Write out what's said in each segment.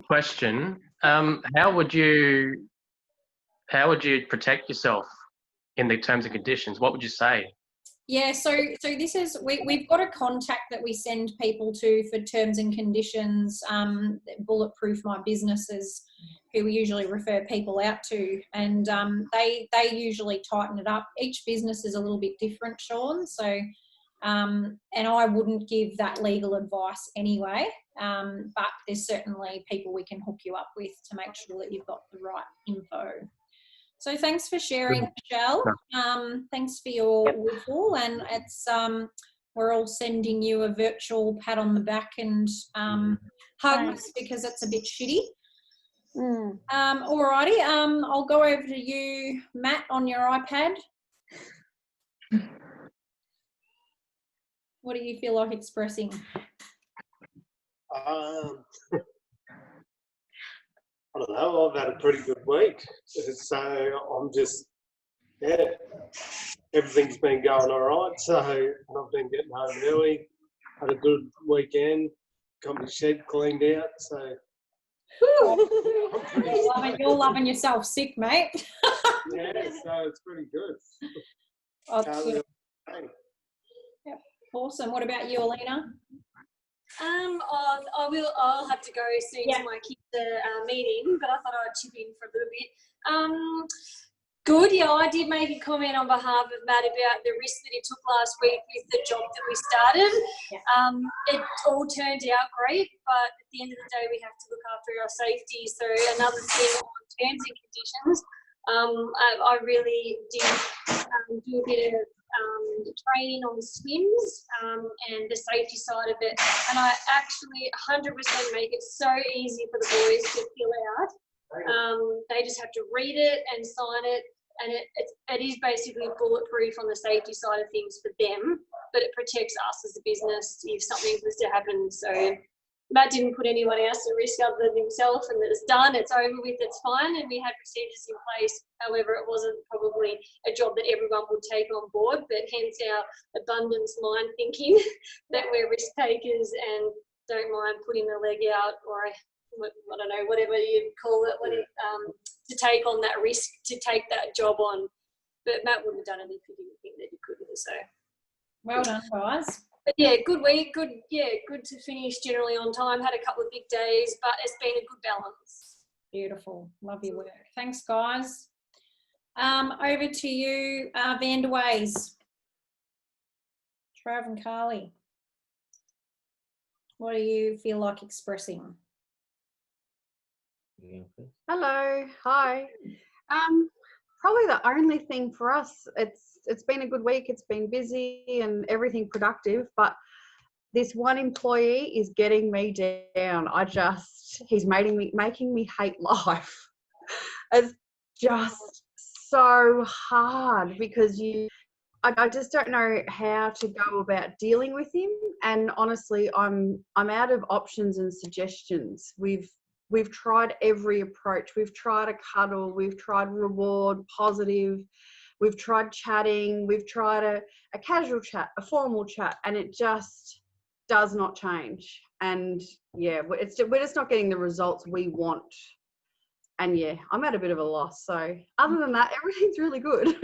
question. How would you protect yourself in the terms and conditions? What would you say? Yeah, so this is, we've got a contact that we send people to for terms and conditions. Bulletproof My Business is who we usually refer people out to, and they usually tighten it up. Each business is a little bit different, Sean, so and I wouldn't give that legal advice anyway, but there's certainly people we can hook you up with to make sure that you've got the right info. So thanks for sharing, Michelle. Thanks for your whistle, and it's we're all sending you a virtual pat on the back and hugs because it's a bit shitty. Alrighty, I'll go over to you, Matt, on your iPad. What do you feel like expressing? I don't know, I've had a pretty good week. So I'm just, everything's been going all right. So I've been getting home early, had a good weekend, got my shed cleaned out. So You're loving yourself sick, mate. yeah, so it's pretty good. Awesome. What about you, Alina? I'll have to go soon to my kids' meeting, but I thought I'd chip in for a little bit. Good, yeah, I did make a comment on behalf of Matt about the risk that he took last week with the job that we started. It all turned out great, but at the end of the day, we have to look after our safety. So another thing on terms and conditions, I really did do a bit of training on swims and the safety side of it, and I actually 100% make it so easy for the boys to fill out. They just have to read it and sign it, and it is basically bulletproof on the safety side of things for them, but it protects us as a business if something was to happen. So Matt didn't put anyone else at risk other than himself, and it's done, it's over with, it's fine, and we had procedures in place. However, it wasn't probably a job that everyone would take on board, but hence our abundance mind thinking that we're risk takers and don't mind putting the leg out, or I don't know, whatever you call it, to take on that risk, to take that job on. But Matt wouldn't have done it if he didn't think that he couldn't. So well done, guys. But yeah, good week, good to finish generally on time. Had a couple of big days, but it's been a good balance. Beautiful. Love your work. Thanks, guys. Over to you, Vanderways. Trav and Carly. What do you feel like expressing? Hello. Hi. Probably the only thing for us, it's been a good week, it's been busy and everything productive, but this one employee is getting me down. He's making me hate life. It's just so hard because I just don't know how to go about dealing with him, and honestly I'm out of options and suggestions. We've tried every approach. We've tried a cuddle, we've tried reward, positive, we've tried chatting, we've tried a casual chat, a formal chat, and it just does not change. And yeah, we're just not getting the results we want. And yeah, I'm at a bit of a loss. So other than that, everything's really good.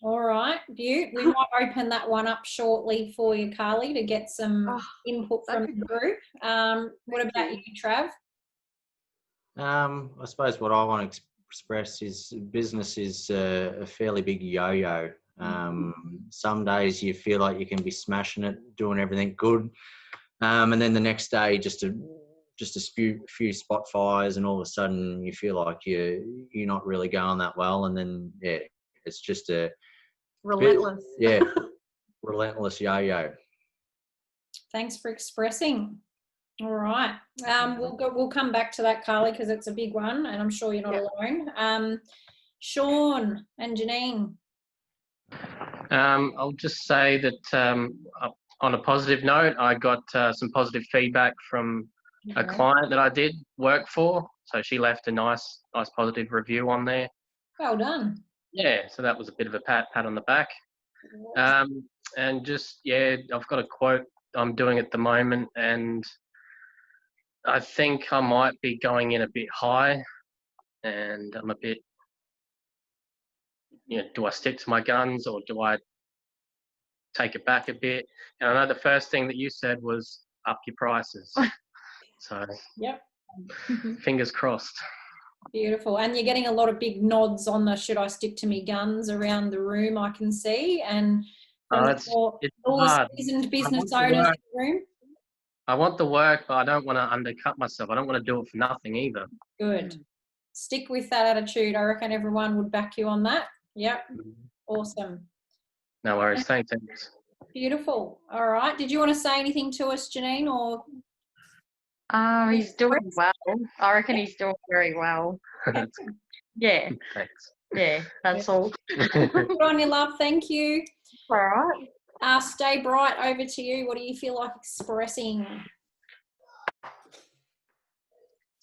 All right, Beaut. We might open that one up shortly for you, Carly, to get some input from the group. What about you, Trav? I suppose what I want to express is business is a fairly big yo-yo. Some days you feel like you can be smashing it, doing everything good, and then the next day just a few spot fires, and all of a sudden you feel like you're not really going that well, and then it's just a relentless relentless yo-yo. Thanks for expressing. All right, we'll come back to that, Carly, because it's a big one, and I'm sure you're not alone. Sean and Janine. I'll just say that on a positive note, I got some positive feedback from a client that I did work for. So she left a nice positive review on there. Well done. Yeah, so that was a bit of a pat on the back. And just, I've got a quote I'm doing at the moment, and I think I might be going in a bit high, and I'm a bit, do I stick to my guns or do I take it back a bit? And I know the first thing that you said was up your prices. So Yep. fingers crossed. Beautiful. And you're getting a lot of big nods on the should I stick to me guns around the room, I can see. And from It's all hard. the seasoned business I want the owners in work. the room. I want the work, but I don't want to undercut myself. I don't want to do it for nothing either. Good. Stick with that attitude. I reckon everyone would back you on that. Yep. Awesome. No worries. Thanks. Beautiful. All right. Did you want to say anything to us, Janine, or? He's doing well. I reckon he's doing very well. Yeah. Thanks. Yeah, that's all. Good on you, love. Thank you. All right. Stay bright, over to you. What do you feel like expressing?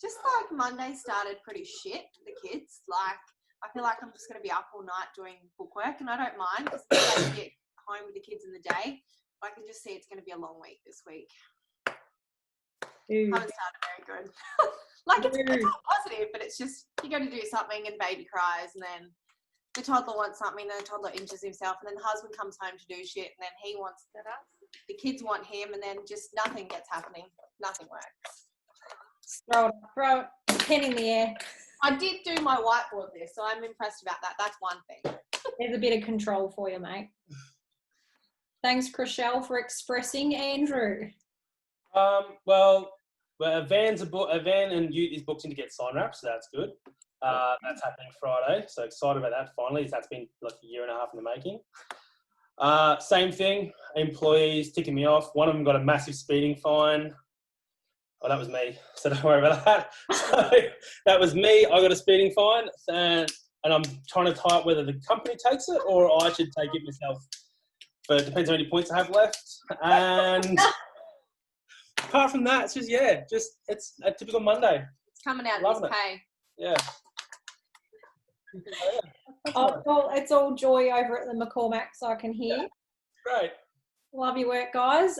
Just like Monday started pretty shit for the kids. Like, I feel like I'm just going to be up all night doing bookwork, and I don't mind because I can get home with the kids in the day. But I can just see it's going to be a long week this week. Haven't started very good. Like, it's all positive, but it's just, you go to do something and baby cries, and then the toddler wants something, then the toddler injures himself, and then the husband comes home to do shit, and then he wants the kids want him, and then just nothing gets happening. Nothing works. Throw it, pen in the air. I did do my whiteboard list, so I'm impressed about that. That's one thing. There's a bit of control for you, mate. Thanks, Chriselle, for expressing. Andrew. Well, a van and Ute is booked in to get sign wrapped, so that's good. That's happening Friday, so excited about that finally. That's been like a year and a half in the making. Same thing, employees ticking me off. One of them got a massive speeding fine. Oh, that was me, so don't worry about that. So that was me. I got a speeding fine, and I'm trying to tie up whether the company takes it or I should take it myself. But it depends how many points I have left. And apart from that, it's just it's a typical Monday. It's coming out of his pay. Yeah. It's all joy over at the McCormack's, I can hear. Great. Love your work, guys.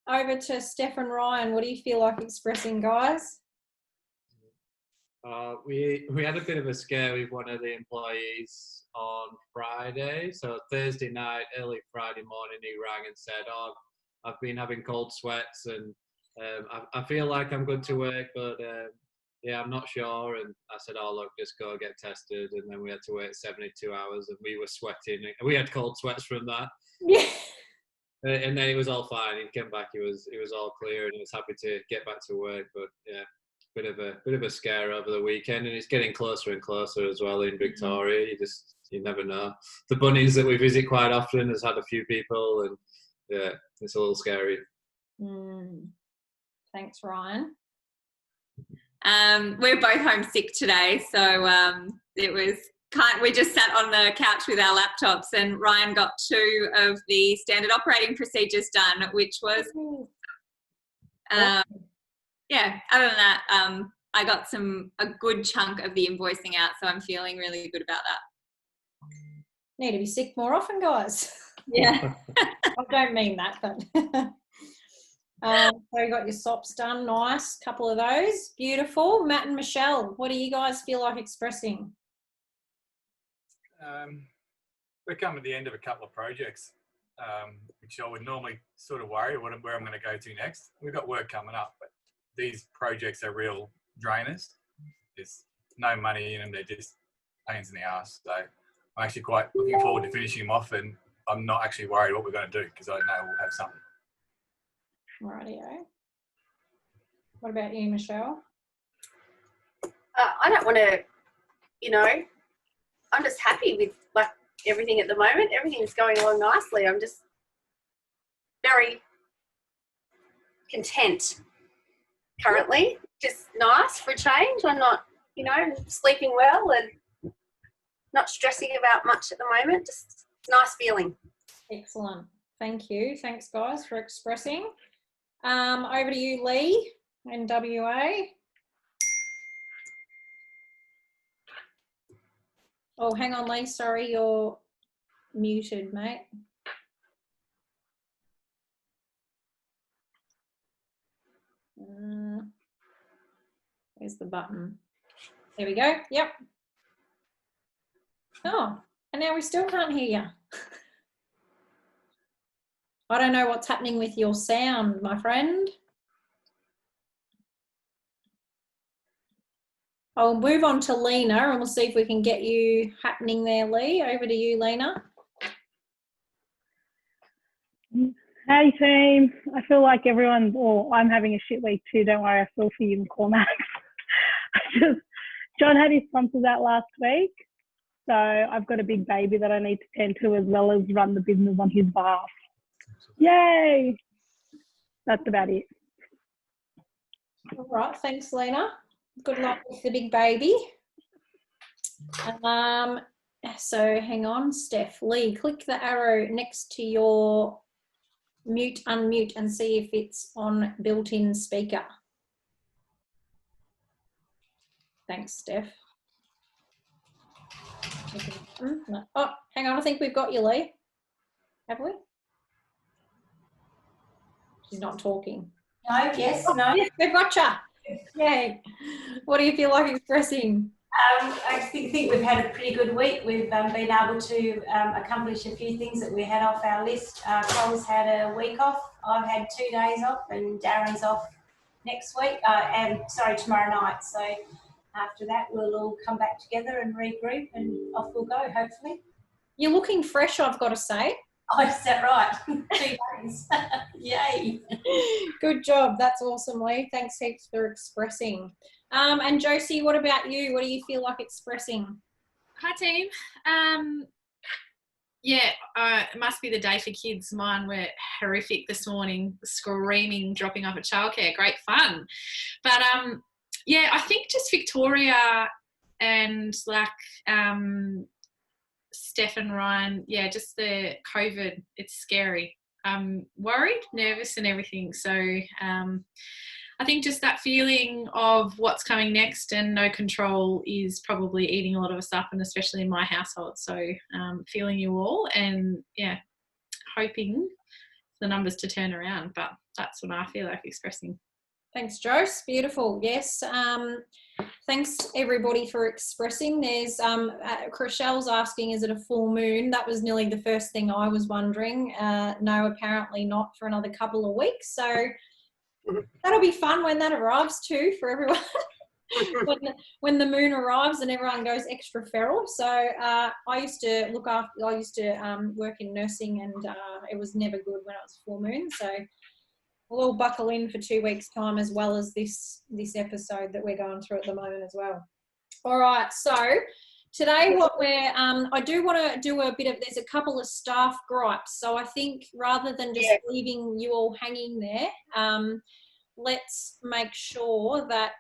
Over to Steph and Ryan. What do you feel like expressing, guys? We had a bit of a scare with one of the employees on Friday. So Thursday night, early Friday morning, he rang and said, "Oh, I've been having cold sweats and I feel like I'm good to work, but I'm not sure." And I said, "Oh, look, just go get tested." And then we had to wait 72 hours and we were sweating. We had cold sweats from that. Yeah. And then it was all fine. He came back. It was all clear, and he was happy to get back to work. But yeah, bit of a scare over the weekend, and it's getting closer and closer as well in Victoria. You never know. The Bunnings that we visit quite often has had a few people, and yeah, it's a little scary. Thanks, Ryan. We're both homesick today, so it was we just sat on the couch with our laptops, and Ryan got 2 of the standard operating procedures done, which was other than that, I got a good chunk of the invoicing out, so I'm feeling really good about that. Need to be sick more often, guys. Yeah. I don't mean that, but so you got your SOPs done. Nice. Couple of those. Beautiful. Matt and Michelle, what do you guys feel like expressing? We're coming to the end of a couple of projects, which I would normally sort of worry where I'm going to go to next. We've got work coming up, but these projects are real drainers. There's no money in them. They're just pains in the ass. So I'm actually quite looking forward to finishing them off, and I'm not actually worried what we're going to do because I know we'll have something. Rightio. What about you, Michelle? I don't want to, I'm just happy with like everything at the moment. Everything's going along nicely. I'm just very content currently. Just nice for a change. I'm not, sleeping well and not stressing about much at the moment. Just a nice feeling. Excellent. Thank you. Thanks, guys, for expressing. Over to you, Lee, in WA. Oh, hang on, Lee. Sorry, you're muted, mate. Where's the button? There we go. Yep. Oh, and now we still can't hear you. I don't know what's happening with your sound, my friend. I'll move on to Lena and we'll see if we can get you happening there, Lee. Over to you, Lena. Hey team, I feel like everyone, or I'm having a shit week too, don't worry, I feel for you and Cormac. John had his sponsors out last week, so I've got a big baby that I need to tend to as well as run the business on his behalf. Yay! That's about it. All right, thanks, Lena. Good luck with the big baby. So hang on, Steph. Lee, click the arrow next to your mute, unmute, and see if it's on built-in speaker. Thanks, Steph. No. Oh, hang on, I think we've got you, Lee. Have we? She's not talking. No, yes, no. Yes, we've got you. Yay. What do you feel like expressing? I think we've had a pretty good week. We've been able to accomplish a few things that we had off our list. Cole's had a week off. I've had 2 days off, and Darren's off next week. Tomorrow night. So after that, we'll all come back together and regroup, and off we'll go, hopefully. You're looking fresh, I've got to say. Oh, is that right? 2 days. Yay. Good job. That's awesome, Lee. Thanks heaps for expressing. And Josie, what about you? What do you feel like expressing? Hi, team. It must be the day for kids. Mine were horrific this morning, screaming, dropping off at childcare. Great fun. But, I think just Victoria and Steph and Ryan, just the COVID, it's scary. I'm worried, nervous and everything. So I think just that feeling of what's coming next and no control is probably eating a lot of us up, and especially in my household. So feeling you all and, hoping the numbers to turn around. But that's what I feel like expressing. Thanks, Jose. Beautiful. Yes. Thanks, everybody, for expressing. There's Crochelle's asking, is it a full moon? That was nearly the first thing I was wondering. No, apparently not for another couple of weeks. So that'll be fun when that arrives too for everyone. when the moon arrives and everyone goes extra feral. So I used to work in nursing, and it was never good when it was full moon. So we'll all buckle in for 2 weeks' time, as well as this episode that we're going through at the moment as well. All right, so today I do want to do there's a couple of staff gripes. So I think rather than just leaving you all hanging there, let's make sure that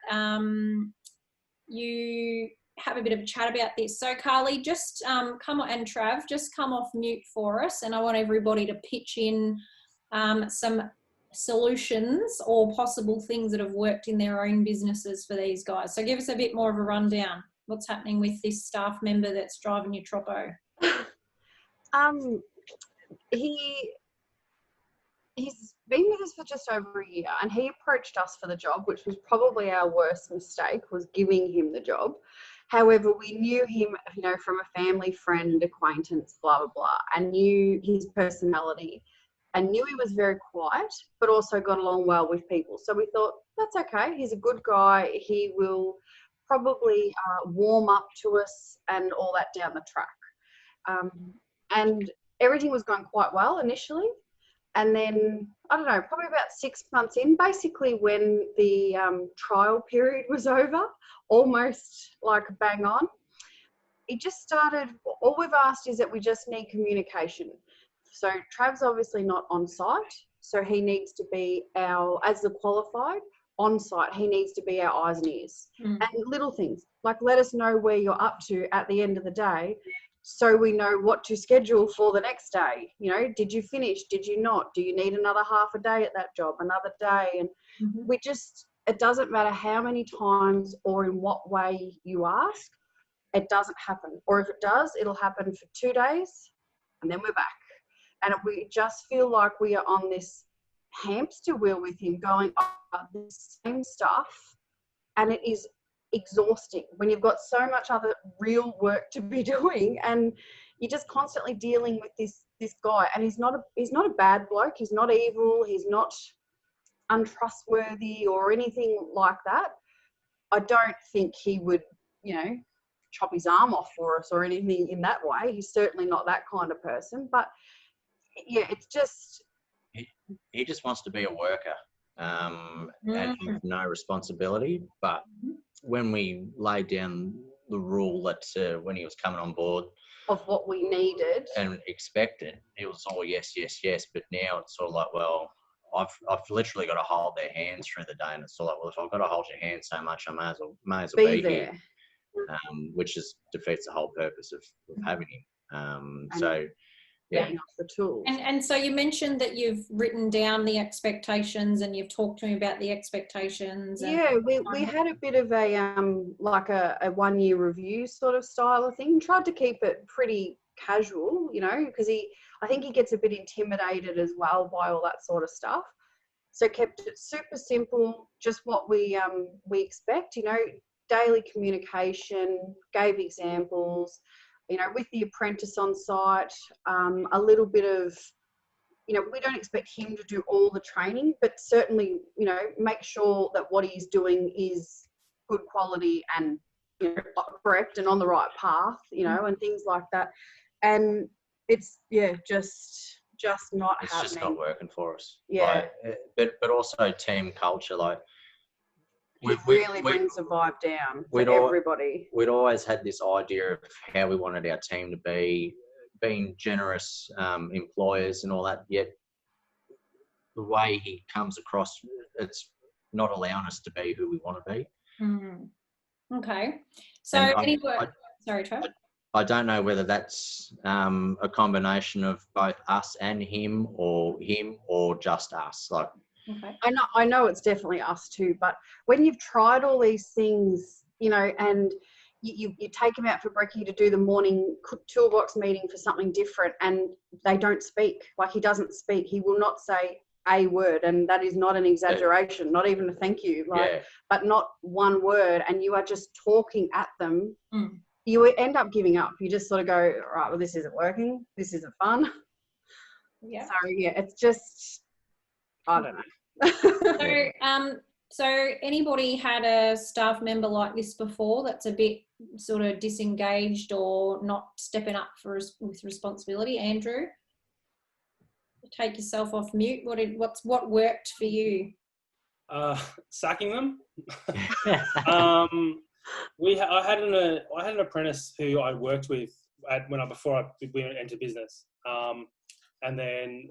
you have a bit of a chat about this. So Carly, just come on, and Trav, just come off mute for us, and I want everybody to pitch in some solutions or possible things that have worked in their own businesses for these guys. So give us a bit more of a rundown. What's happening with this staff member that's driving your troppo? He's been with us for just over a year, and he approached us for the job, which was probably our worst mistake, was giving him the job. However, we knew him, from a family, friend, acquaintance, blah, blah, blah, and knew his personality, and knew he was very quiet, but also got along well with people. So we thought, that's okay. He's a good guy. He will probably warm up to us and all that down the track. And everything was going quite well initially. And then, I don't know, probably about 6 months in, basically when the trial period was over, almost like bang on, it just started, all we've asked is that we just need communication. So Trav's obviously not on site, so he needs to be as the qualified, on site, he needs to be our eyes and ears. And little things, like let us know where you're up to at the end of the day, so we know what to schedule for the next day. Did you finish? Did you not? Do you need another half a day at that job, another day? And it doesn't matter how many times or in what way you ask, it doesn't happen. Or if it does, it'll happen for 2 days and then we're back. And we just feel like we are on this hamster wheel with him, going over the same stuff, and it is exhausting when you've got so much other real work to be doing, and you're just constantly dealing with this guy. And he's not a bad bloke. He's not evil. He's not untrustworthy or anything like that. I don't think he would, chop his arm off for us or anything in that way. He's certainly not that kind of person. But yeah, it's just he just wants to be a worker and have no responsibility. But when we laid down the rule that when he was coming on board of what we needed and expected, it was all yes, yes, yes. But now it's sort of like, well, I've literally got to hold their hands through the day, and it's sort of like, well, if I've got to hold your hand so much, I may as well be there. here, which defeats the whole purpose of having him. So. Yeah. The tools. And so you mentioned that you've written down the expectations and you've talked to me about the expectations. Yeah, we had a bit of a like a 1 year review sort of style of thing. Tried to keep it pretty casual, because I think he gets a bit intimidated as well by all that sort of stuff. So kept it super simple, just what we expect, daily communication, gave examples. With the apprentice on site, a little bit of, we don't expect him to do all the training, but certainly, make sure that what he's doing is good quality and, correct and on the right path, and things like that. And it's, just not it's happening. It's just not working for us. Yeah. But also team culture, It really brings the vibe down for everybody. We'd always had this idea of how we wanted our team to be, being generous employers and all that, yet the way he comes across, it's not allowing us to be who we want to be. Okay. So sorry, Trev. I don't know whether that's a combination of both us and him or just us. Okay. I know it's definitely us too, but when you've tried all these things, and you take him out for brekkie to do the morning toolbox meeting for something different, and they don't speak. He doesn't speak. He will not say a word, and that is not an exaggeration, not even a thank you, but not one word, and you are just talking at them. You end up giving up. You just sort of go, right, well, this isn't working. This isn't fun. Yeah. So yeah, it's just, I don't know. So anybody had a staff member like this before that's a bit sort of disengaged or not stepping up with responsibility? Andrew, take yourself off mute. What worked for you? Sacking them. I had an apprentice who I worked with before we went into business, and then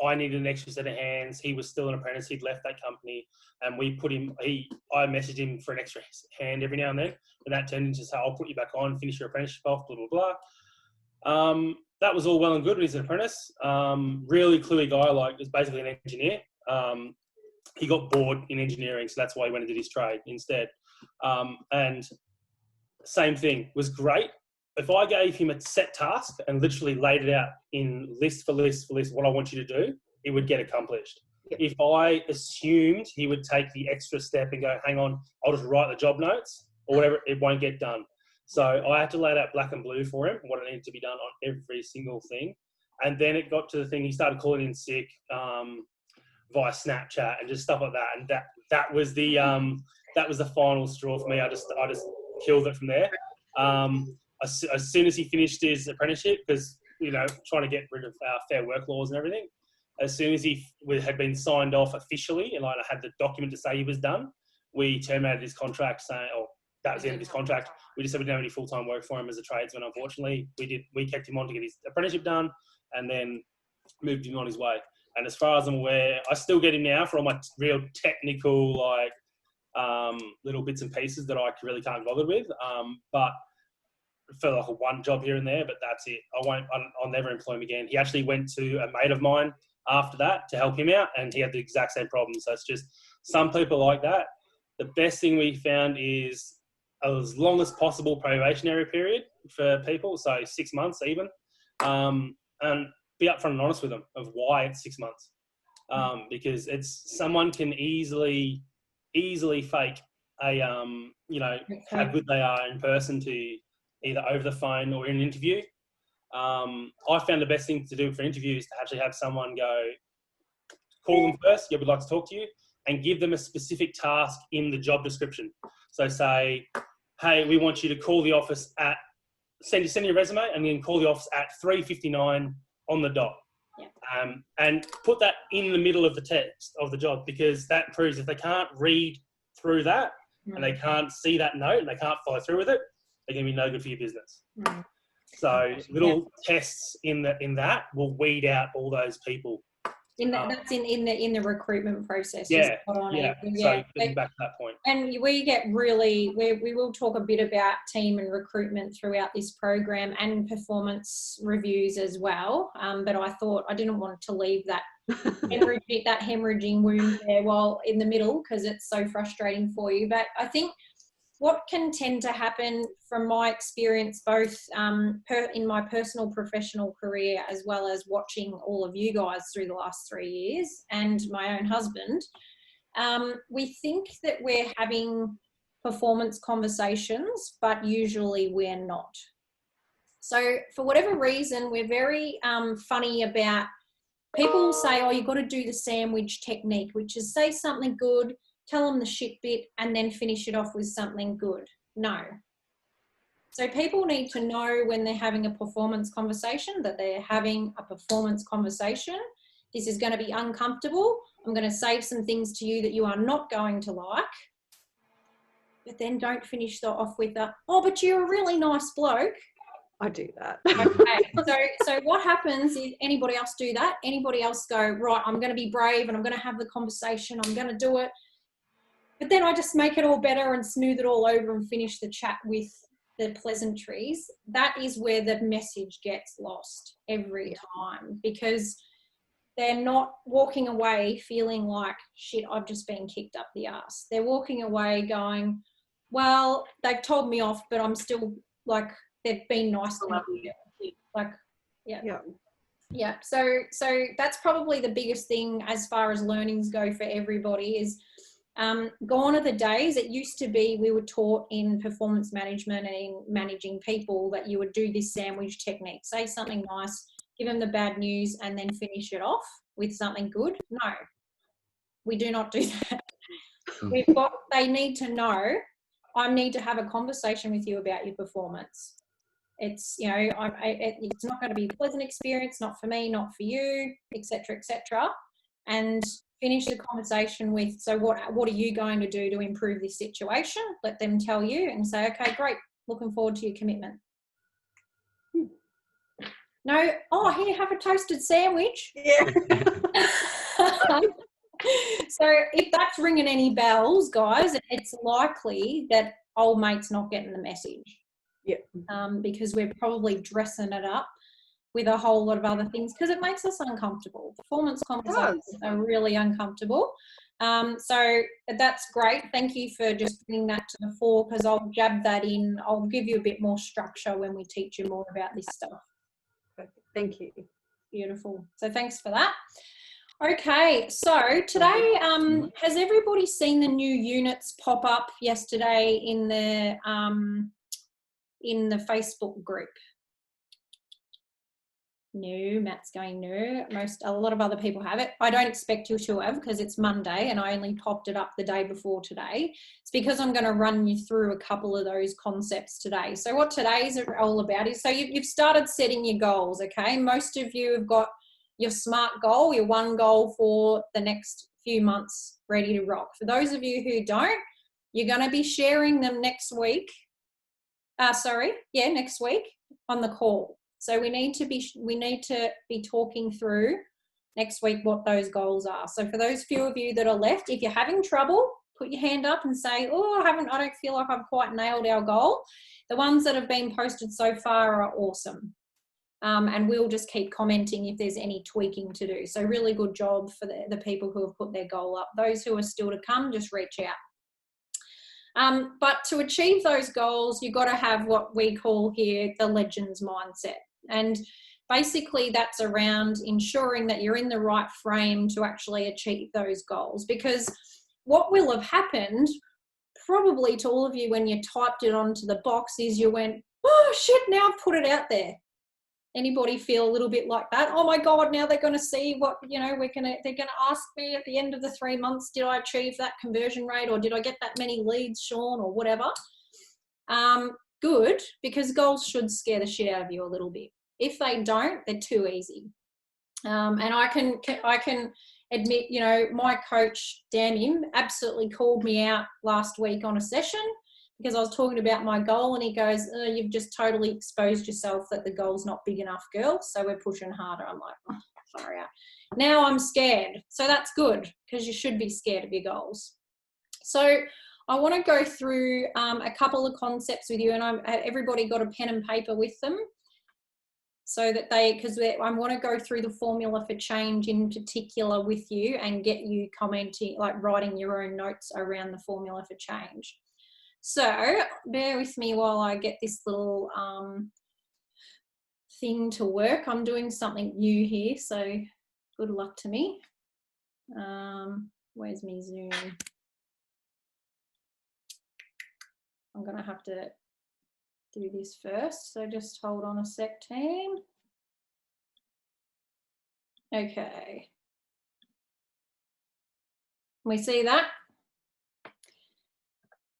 I needed an extra set of hands. He was still an apprentice. He'd left that company, and I messaged him for an extra hand every now and then, and that turned into, say, I'll put you back on, finish your apprenticeship off, blah, blah, blah. That was all well and good when he's an apprentice. Really cluey guy, was basically an engineer. He got bored in engineering, so that's why he went and did his trade instead. And same thing, was great. If I gave him a set task and literally laid it out in list for list for list what I want you to do, it would get accomplished. Yep. If I assumed he would take the extra step and go, hang on, I'll just write the job notes or whatever, it won't get done. So I had to lay it out black and blue for him, what it needed to be done on every single thing. And then it got to the thing, he started calling in sick via Snapchat and just stuff like that. And that was the final straw for me. I just killed it from there. As soon as he finished his apprenticeship, because, trying to get rid of fair work laws and everything, as soon as he had been signed off officially and I had the document to say he was done, we terminated his contract saying, that was the end of his contract. We just said we didn't have any full-time work for him as a tradesman, unfortunately. We kept him on to get his apprenticeship done and then moved him on his way. And as far as I'm aware, I still get him now for all my real technical, little bits and pieces that I really can't be bothered with. But for a one job here and there, but that's it. I'll never employ him again. He actually went to a mate of mine after that to help him out, and he had the exact same problem. So it's just some people like that. The best thing we found is as long as possible probationary period for people, so 6 months even, and be upfront and honest with them of why it's 6 months, because someone can easily fake how good they are in person to either over the phone or in an interview. I found the best thing to do for interviews to actually have someone call them first, yeah, we'd like to talk to you, and give them a specific task in the job description. So say, hey, we want you to call the office at, send your resume and then call the office at 3:59 on the dot. Yeah. And put that in the middle of the text of the job, because that proves if they can't read through that and they can't see that note and they can't follow through with it, they're going to be no good for your business. So little tests in that will weed out all those people. That's in the recruitment process. Yeah. So getting back to that point. And we will talk a bit about team and recruitment throughout this program and performance reviews as well. But I thought I didn't want to leave that hemorrhaging wound there while in the middle, because it's so frustrating for you. But I think what can tend to happen from my experience, both in my personal professional career as well as watching all of you guys through the last 3 years and my own husband, we think that we're having performance conversations, but usually we're not. So for whatever reason, we're very funny about, people say, oh, you've got to do the sandwich technique, which is say something good, tell them the shit bit, and then finish it off with something good. No. So people need to know when they're having a performance conversation that they're having a performance conversation. This is going to be uncomfortable. I'm going to say some things to you that you are not going to like. But then don't finish that off with oh, but you're a really nice bloke. I do that. Okay. So what happens is, anybody else do that? Anybody else go, right, I'm going to be brave and I'm going to have the conversation. I'm going to do it. But then I just make it all better and smooth it all over and finish the chat with the pleasantries. That is where the message gets lost every time, because they're not walking away feeling like, shit, I've just been kicked up the arse. They're walking away going, well, they've told me off, but I'm still like, they've been nice to me. Like, yeah. So that's probably the biggest thing as far as learnings go for everybody is, gone are the days. It used to be we were taught in performance management and in managing people that you would do this sandwich technique. Say something nice, give them the bad news, and then finish it off with something good. No, we do not do that. They need to know, I need to have a conversation with you about your performance. It's, it's not going to be a pleasant experience, not for me, not for you, etc., etc. And finish the conversation with, so what are you going to do to improve this situation? Let them tell you and say, okay, great, looking forward to your commitment. No, oh, here, have a toasted sandwich. Yeah. So if that's ringing any bells, guys, it's likely that old mate's not getting the message. Yeah. Because we're probably dressing it up with a whole lot of other things, because it makes us uncomfortable. Performance conversations are really uncomfortable. So that's great. Thank you for just bringing that to the fore, because I'll jab that in. I'll give you a bit more structure when we teach you more about this stuff. Perfect. Thank you. Beautiful. So thanks for that. Okay, so today, has everybody seen the new units pop up yesterday in the Facebook group? No, Matt's going no. A lot of other people have it. I don't expect you to have, because it's Monday and I only popped it up the day before today. It's because I'm going to run you through a couple of those concepts today. So what today's all about is, so you've started setting your goals, okay? Most of you have got your SMART goal, your one goal for the next few months ready to rock. For those of you who don't, you're going to be sharing them next week. Next week on the call. So we need to be talking through next week what those goals are. So for those few of you that are left, if you're having trouble, put your hand up and say, oh, I don't feel like I've quite nailed our goal. The ones that have been posted so far are awesome. And we'll just keep commenting if there's any tweaking to do. So really good job for the people who have put their goal up. Those who are still to come, just reach out. But to achieve those goals, you've got to have what we call here the Legends mindset. And basically that's around ensuring that you're in the right frame to actually achieve those goals. Because what will have happened probably to all of you when you typed it onto the box is you went, oh shit, now I've put it out there. Anybody feel a little bit like that? Oh my God, now they're going to see what, you know, they're going to ask me at the end of the 3 months, did I achieve that conversion rate, or did I get that many leads, Sean, or whatever? Good, because goals should scare the shit out of you a little bit. If they don't, they're too easy. And I can admit, you know, my coach, damn him, absolutely called me out last week on a session because I was talking about my goal, and he goes, oh, you've just totally exposed yourself that the goal's not big enough, girl, so we're pushing harder. I'm like, oh, far out. Now I'm scared. So that's good, because you should be scared of your goals. So I want to go through a couple of concepts with you, and everybody got a pen and paper with them, so that because I want to go through the formula for change in particular with you and get you commenting, like writing your own notes around the formula for change. So bear with me while I get this little thing to work. I'm doing something new here, so good luck to me. Where's my Zoom? I'm going to have to do this first, so just hold on a sec, team. Okay. We see that?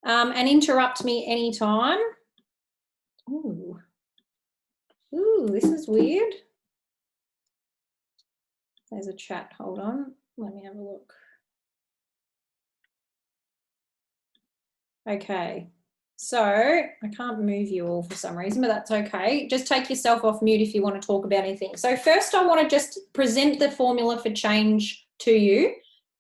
And interrupt me anytime. Ooh, this is weird. There's a chat, hold on. Let me have a look. Okay. So I can't move you all for some reason, but that's okay. Just take yourself off mute if you want to talk about anything. So first I want to just present the formula for change to you,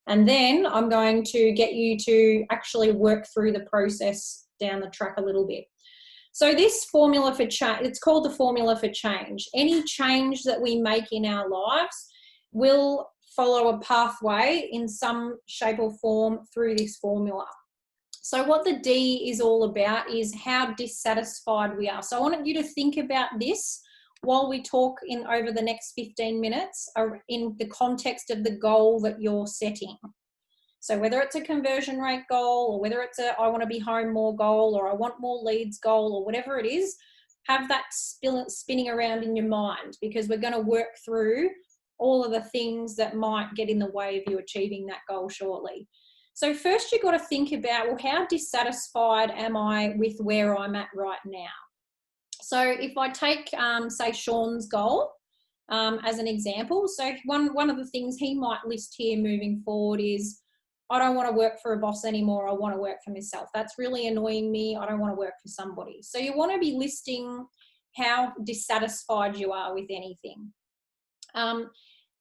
and then I'm going to get you to actually work through the process down the track a little bit. So this formula for change, it's called the formula for change. Any change that we make in our lives will follow a pathway in some shape or form through this formula. So what the D is all about is how dissatisfied we are. So I want you to think about this while we talk over the next 15 minutes in the context of the goal that you're setting. So whether it's a conversion rate goal, or whether it's I want to be home more goal, or I want more leads goal, or whatever it is, have that spinning around in your mind, because we're going to work through all of the things that might get in the way of you achieving that goal shortly. So first you've got to think about, well, how dissatisfied am I with where I'm at right now? So if I take, say, Sean's goal as an example, so one of the things he might list here moving forward is, I don't want to work for a boss anymore, I want to work for myself. That's really annoying me, I don't want to work for somebody. So you want to be listing how dissatisfied you are with anything.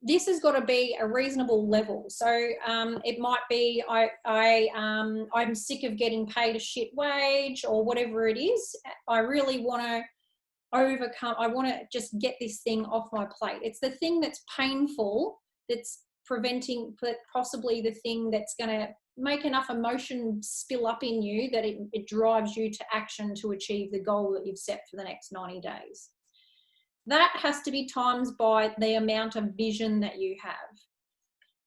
This has got to be a reasonable level. So it might be I'm sick of getting paid a shit wage, or whatever it is. I really want to overcome, I want to just get this thing off my plate. It's the thing that's painful that's preventing, possibly the thing that's going to make enough emotion spill up in you that it drives you to action to achieve the goal that you've set for the next 90 days. That has to be times by the amount of vision that you have.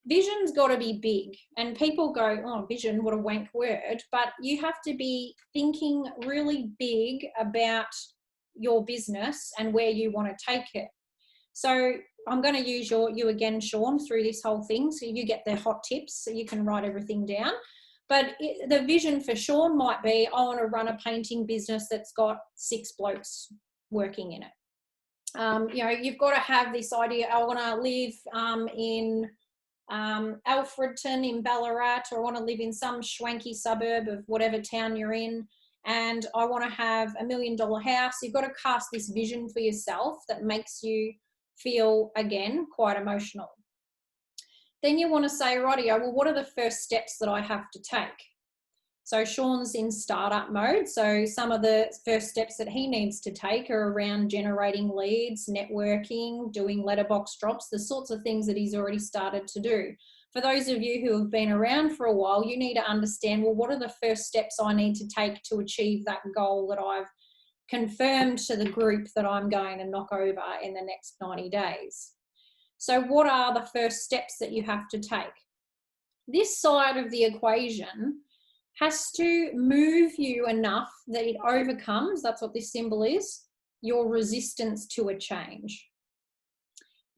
Vision's got to be big, and people go, oh, vision, what a wank word, but you have to be thinking really big about your business and where you want to take it. So I'm going to use you again, Sean, through this whole thing, so you get the hot tips so you can write everything down. But the vision for Sean might be, I want to run a painting business that's got 6 blokes working in it. You know, you've got to have this idea, I want to live in Alfredton in Ballarat, or I want to live in some schwanky suburb of whatever town you're in, and I want to have $1 million house. You've got to cast this vision for yourself that makes you feel, again, quite emotional. Then you want to say, rightio, well, what are the first steps that I have to take? So Sean's in startup mode. So some of the first steps that he needs to take are around generating leads, networking, doing letterbox drops, the sorts of things that he's already started to do. For those of you who have been around for a while, you need to understand, well, what are the first steps I need to take to achieve that goal that I've confirmed to the group that I'm going to knock over in the next 90 days? So what are the first steps that you have to take? This side of the equation has to move you enough that it overcomes, that's what this symbol is, your resistance to a change.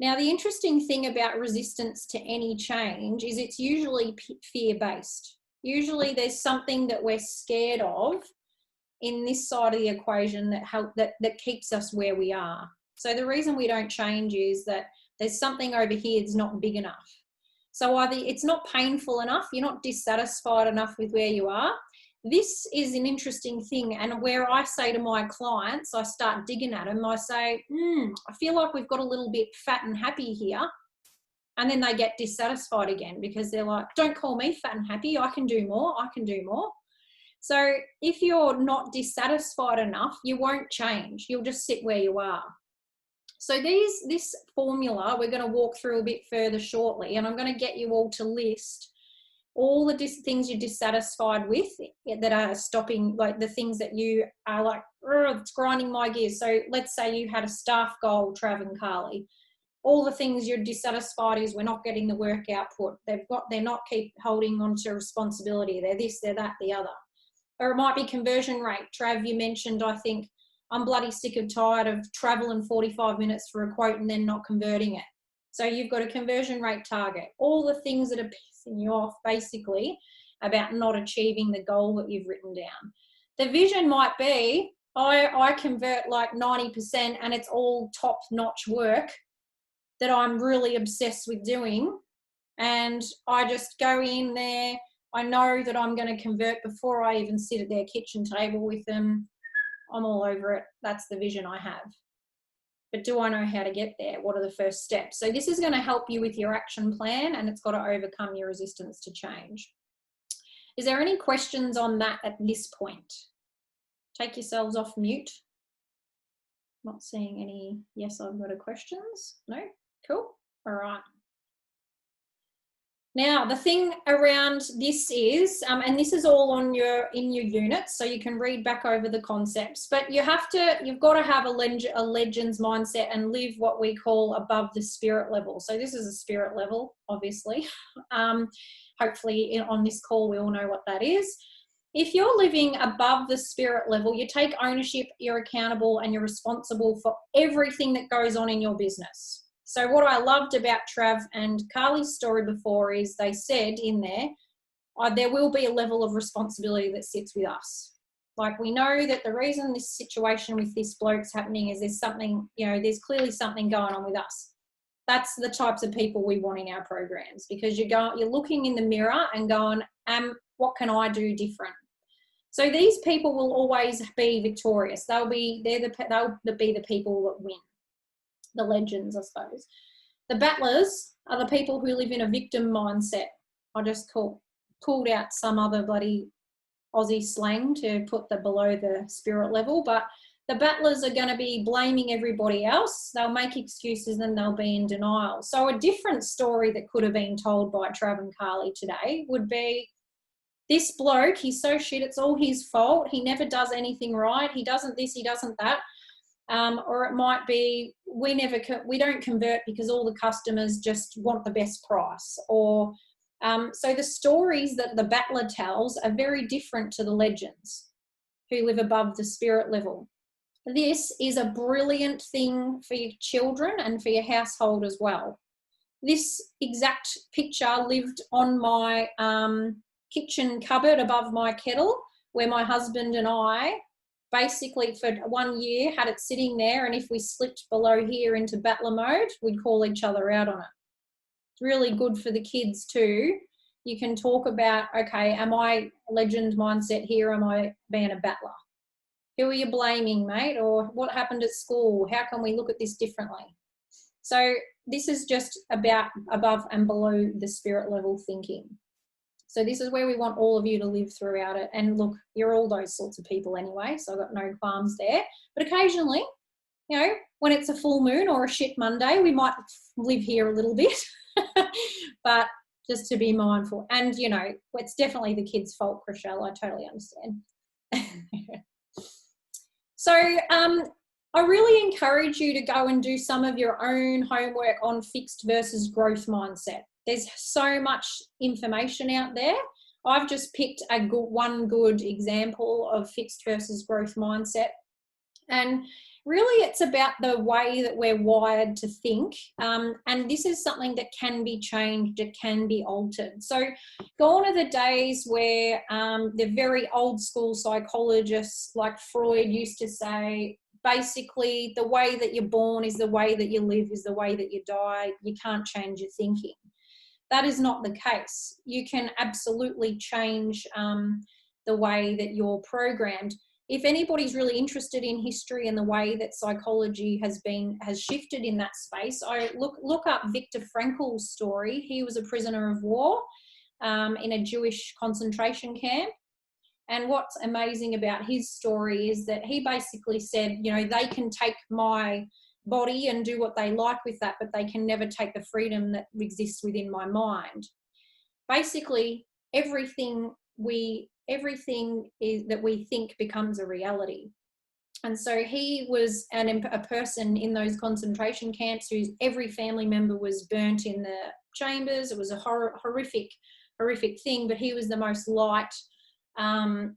Now, the interesting thing about resistance to any change is it's usually fear-based. Usually there's something that we're scared of in this side of the equation that keeps us where we are. So the reason we don't change is that there's something over here that's not big enough. So either it's not painful enough, you're not dissatisfied enough with where you are. This is an interesting thing, and where I say to my clients, I start digging at them, I say, I feel like we've got a little bit fat and happy here. And then they get dissatisfied again because they're like, don't call me fat and happy, I can do more, I can do more. So if you're not dissatisfied enough, you won't change, you'll just sit where you are. So this formula, we're going to walk through a bit further shortly, and I'm going to get you all to list all the things you're dissatisfied with that are stopping, like the things that you are like, it's grinding my gears. So let's say you had a staff goal, Trav and Carly. All the things you're dissatisfied is we're not getting the work output. They're not keep holding on to responsibility. They're this, they're that, the other. Or it might be conversion rate. Trav, you mentioned, I think, I'm bloody sick and tired of traveling 45 minutes for a quote and then not converting it. So you've got a conversion rate target. All the things that are pissing you off, basically, about not achieving the goal that you've written down. The vision might be, I convert like 90% and it's all top-notch work that I'm really obsessed with doing. And I just go in there. I know that I'm going to convert before I even sit at their kitchen table with them. I'm all over it. That's the vision I have. But do I know how to get there? What are the first steps? So this is going to help you with your action plan, and it's got to overcome your resistance to change. Is there any questions on that at this point? Take yourselves off mute. Not seeing any yes, I've got a questions. No? Cool. All right. Now, the thing around this is, and this is all on in your units, so you can read back over the concepts, but you've got to have a legends mindset and live what we call above the spirit level. So this is a spirit level, obviously. Hopefully on this call, we all know what that is. If you're living above the spirit level, you take ownership, you're accountable, and you're responsible for everything that goes on in your business. So what I loved about Trav and Carly's story before is they said in there, there will be a level of responsibility that sits with us. Like, we know that the reason this situation with this bloke's happening is there's something, there's clearly something going on with us. That's the types of people we want in our programs, because you're looking in the mirror and going, what can I do different? So these people will always be victorious. They'll be the people that win. The legends, I suppose. The battlers are the people who live in a victim mindset. I just pulled out some other bloody Aussie slang to put the below the spirit level, but the battlers are going to be blaming everybody else. They'll make excuses and they'll be in denial. So a different story that could have been told by Trav and Carly today would be, this bloke, he's so shit, it's all his fault. He never does anything right. He doesn't this, he doesn't that. Or it might be, we don't convert because all the customers just want the best price. Or so the stories that the battler tells are very different to the legends who live above the spirit level. This is a brilliant thing for your children and for your household as well. This exact picture lived on my kitchen cupboard above my kettle, where my husband and I basically for 1 year had it sitting there, and if we slipped below here into battler mode, we'd call each other out on it. It's really good for the kids too. You can talk about, okay, am I legend mindset here? Am I being a battler? Who are you blaming, mate? Or what happened at school? How can we look at this differently? So this is just about above and below the spirit level thinking. So this is where we want all of you to live throughout it. And look, you're all those sorts of people anyway, so I've got no qualms there. But occasionally, when it's a full moon or a shit Monday, we might live here a little bit. But just to be mindful. And, it's definitely the kids' fault, Chriselle. I totally understand. So I really encourage you to go and do some of your own homework on fixed versus growth mindset. There's so much information out there. I've just picked one good example of fixed versus growth mindset. And really it's about the way that we're wired to think. And this is something that can be changed, it can be altered. So gone are the days where the very old school psychologists like Freud used to say, basically the way that you're born is the way that you live, is the way that you die. You can't change your thinking. That is not the case. You can absolutely change the way that you're programmed. If anybody's really interested in history and the way that psychology has shifted in that space, I look up Viktor Frankl's story. He was a prisoner of war in a Jewish concentration camp. And what's amazing about his story is that he basically said, you know, they can take my body and do what they like with that, but they can never take the freedom that exists within my mind. Basically, everything that we think becomes a reality. And so he was a person in those concentration camps whose every family member was burnt in the chambers. It was a horrific thing, but he was the most light, one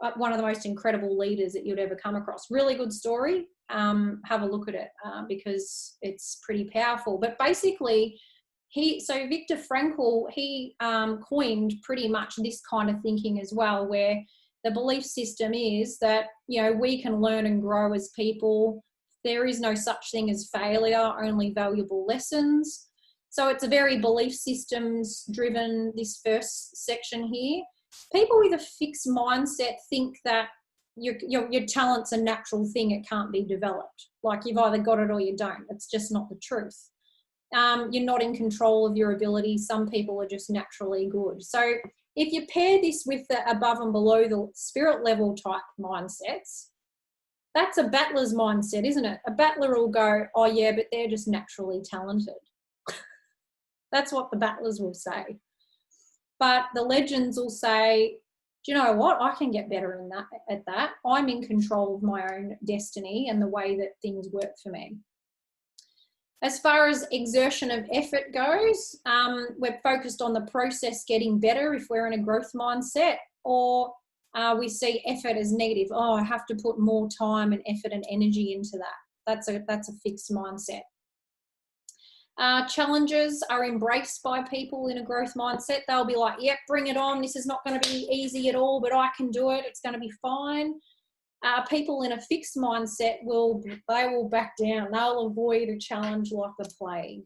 of the most incredible leaders that you'd ever come across. Really good story. Have a look at it because it's pretty powerful. But basically, Viktor Frankl, he coined pretty much this kind of thinking as well, where the belief system is that, you know, we can learn and grow as people. There is no such thing as failure, only valuable lessons. So it's a very belief systems driven, this first section here. People with a fixed mindset think that your talent's a natural thing, it can't be developed. Like you've either got it or you don't. It's just not the truth. You're not in control of your abilities. Some people are just naturally good. So if you pair this with the above and below the spirit level type mindsets, that's a battler's mindset, isn't it? A battler will go, oh yeah, but they're just naturally talented. That's what the battlers will say. But the legends will say, do you know what? I can get better at that. I'm in control of my own destiny and the way that things work for me. As far as exertion of effort goes, we're focused on the process getting better if we're in a growth mindset, or we see effort as negative. Oh, I have to put more time and effort and energy into that. That's a fixed mindset. Challenges are embraced by people in a growth mindset. They'll be like, yep, bring it on. This is not going to be easy at all, but I can do it. It's going to be fine. People in a fixed mindset will back down. They'll avoid a challenge like the plague.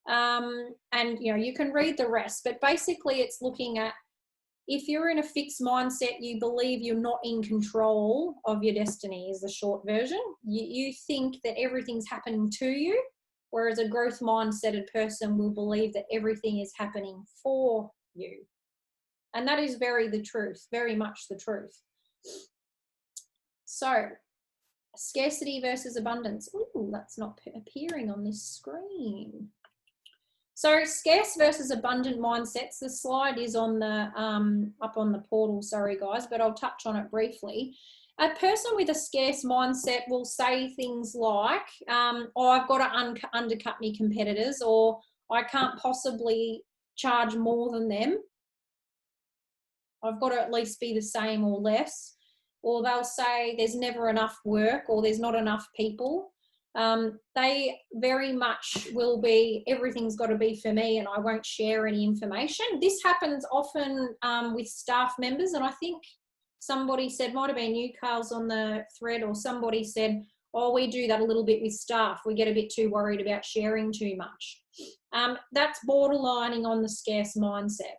And you know, you can read the rest, but basically it's looking at, if you're in a fixed mindset, you believe you're not in control of your destiny is the short version. You think that everything's happening to you, whereas a growth mindseted person will believe that everything is happening for you. And that is very much the truth. So, scarcity versus abundance. Ooh, that's not appearing on this screen. So, scarce versus abundant mindsets. The slide is on the up on the portal. Sorry, guys, but I'll touch on it briefly. A person with a scarce mindset will say things like, oh, I've got to undercut my competitors, or I can't possibly charge more than them. I've got to at least be the same or less. Or they'll say there's never enough work, or there's not enough people. They very much will be, everything's got to be for me and I won't share any information. This happens often with staff members, and I think somebody said, might have been you, Carl's on the thread, or somebody said, oh, we do that a little bit with staff. We get a bit too worried about sharing too much. That's borderlining on the scarce mindset.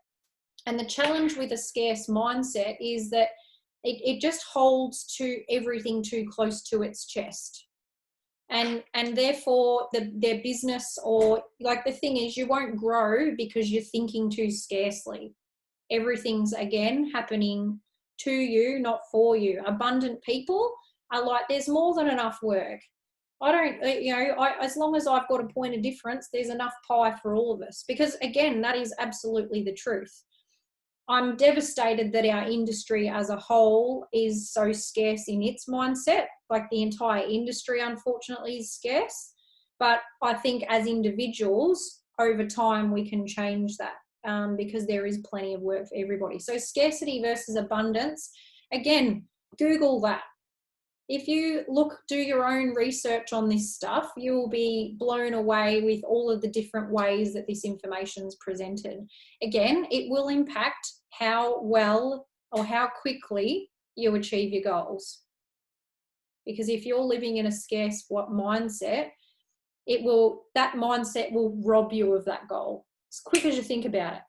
And the challenge with a scarce mindset is that it just holds to everything too close to its chest. And therefore their business, or like the thing is, you won't grow because you're thinking too scarcely. Everything's again happening to you, not for you. Abundant people are like, there's more than enough work. I don't, as long as I've got a point of difference, there's enough pie for all of us. Because again, that is absolutely the truth. I'm devastated that our industry as a whole is so scarce in its mindset. Like the entire industry, unfortunately, is scarce. But I think as individuals, over time, we can change that. because there is plenty of work for everybody. So scarcity versus abundance, again, Google that. If you do your own research on this stuff, you will be blown away with all of the different ways that this information is presented. Again, it will impact how well or how quickly you achieve your goals. Because if you're living in a scarce mindset, that mindset will rob you of that goal as quick as you think about it.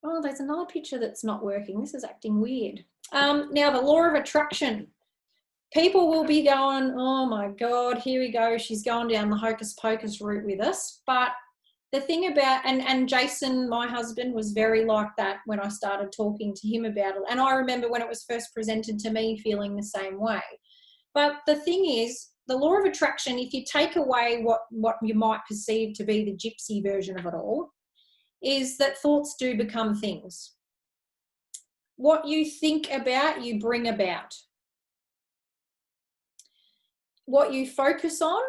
Oh, there's another picture that's not working. This is acting weird. Now, the law of attraction. People will be going, oh my God, here we go. She's going down the hocus pocus route with us. But the thing about, and Jason, my husband, was very like that when I started talking to him about it. And I remember when it was first presented to me feeling the same way. But the thing is, the law of attraction, if you take away what you might perceive to be the gypsy version of it all, is that thoughts do become things. What you think about, you bring about. What you focus on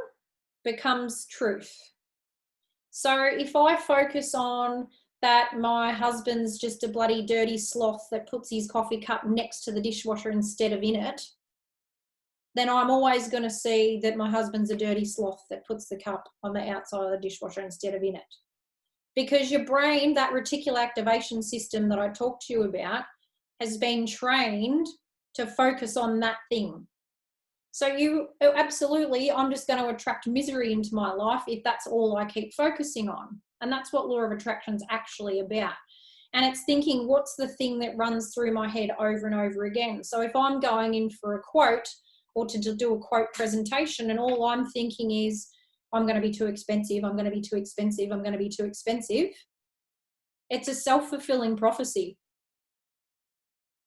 becomes truth. So if I focus on that my husband's just a bloody dirty sloth that puts his coffee cup next to the dishwasher instead of in it, then I'm always going to see that my husband's a dirty sloth that puts the cup on the outside of the dishwasher instead of in it. Because your brain, that reticular activation system that I talked to you about, has been trained to focus on that thing. So absolutely, I'm just going to attract misery into my life if that's all I keep focusing on. And that's what law of attraction is actually about. And it's thinking, what's the thing that runs through my head over and over again? So if I'm going in for a quote or to do a quote presentation and all I'm thinking is, I'm going to be too expensive, I'm going to be too expensive, I'm going to be too expensive, it's a self-fulfilling prophecy.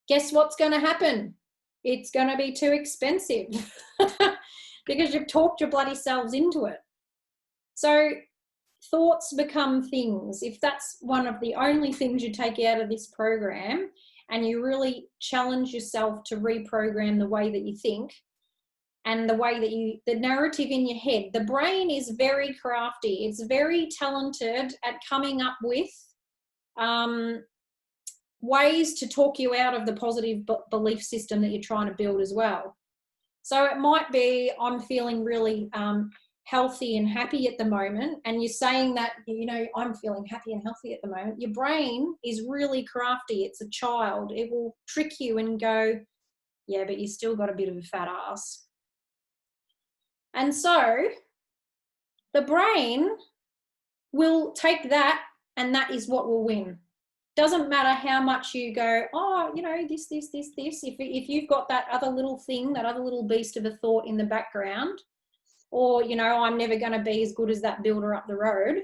Guess what's going to happen? It's going to be too expensive because you've talked your bloody selves into it. So thoughts become things. If that's one of the only things you take out of this program and you really challenge yourself to reprogram the way that you think and the way that the narrative in your head, the brain is very crafty. It's very talented at coming up with ways to talk you out of the positive belief system that you're trying to build as well. So it might be, I'm feeling really healthy and happy at the moment, and you're saying that, you know, I'm feeling happy and healthy at the moment. Your brain is really crafty. It's a child. It will trick you and go, yeah, but you still got a bit of a fat ass. And so the brain will take that, and that is what will win. Doesn't matter how much you go, oh, you know, this. If you've got that other little thing, that other little beast of a thought in the background, or, you know, I'm never going to be as good as that builder up the road,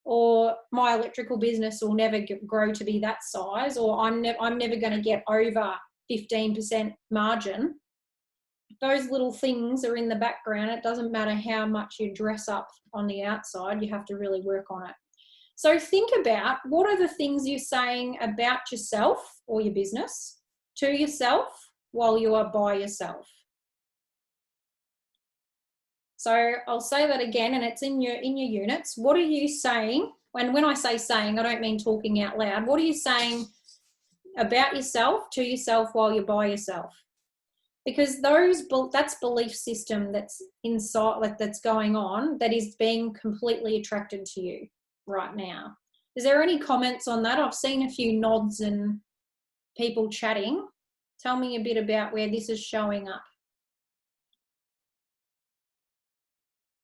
or my electrical business will never grow to be that size, or I'm never going to get over 15% margin. Those little things are in the background. It doesn't matter how much you dress up on the outside, you have to really work on it. So think about, what are the things you're saying about yourself or your business to yourself while you are by yourself? So I'll say that again, and it's in your units. What are you saying? When I say saying, I don't mean talking out loud. What are you saying about yourself to yourself while you're by yourself? Because that's belief system that's inside, like that's going on, that is being completely attracted to you right now. Is there any comments on that? I've seen a few nods and people chatting. Tell me a bit about where this is showing up.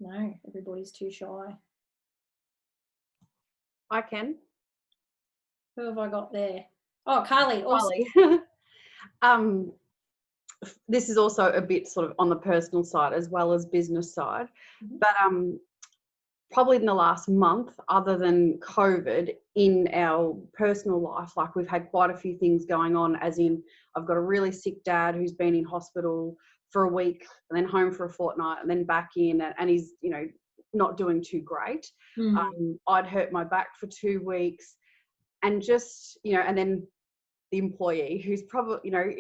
No, everybody's too shy. I can. Who have I got there? Oh, Carly. Awesome. This is also a bit sort of on the personal side as well as business side, but probably in the last month, other than COVID, in our personal life, like we've had quite a few things going on, as in I've got a really sick dad who's been in hospital for a week and then home for a fortnight and then back in, and he's, you know, not doing too great. I'd hurt my back for 2 weeks, and just, you know, and then the employee who's probably, you know,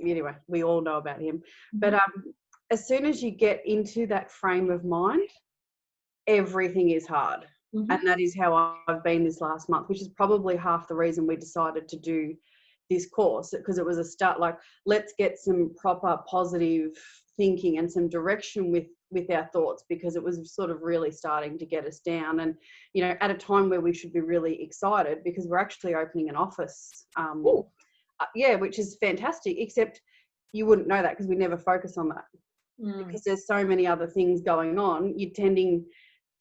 anyway, we all know about him. But as soon as you get into that frame of mind, everything is hard. And that is how I've been this last month, which is probably half the reason we decided to do this course, because it was a start, like, let's get some proper positive thinking and some direction with our thoughts, because it was sort of really starting to get us down. And, you know, at a time where we should be really excited because we're actually opening an office. Yeah, which is fantastic, except you wouldn't know that because we never focus on that. Because there's so many other things going on, you're tending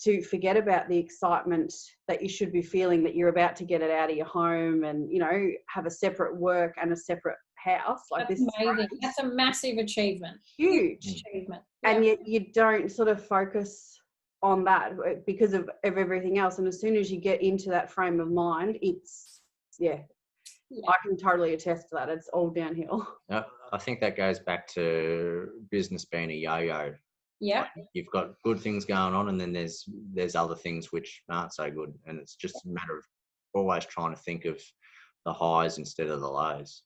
to forget about the excitement that you should be feeling, that you're about to get it out of your home and, you know, have a separate work and a separate house. Like, that's this amazing. is That's a massive achievement. huge achievement. And yet you don't sort of focus on that because of everything else. And as soon as you get into that frame of mind, it's I can totally attest to that. It's all downhill. I think that goes back to business being a yo-yo. Yeah. Like, you've got good things going on, and then there's other things which aren't so good, and it's just a matter of always trying to think of the highs instead of the lows.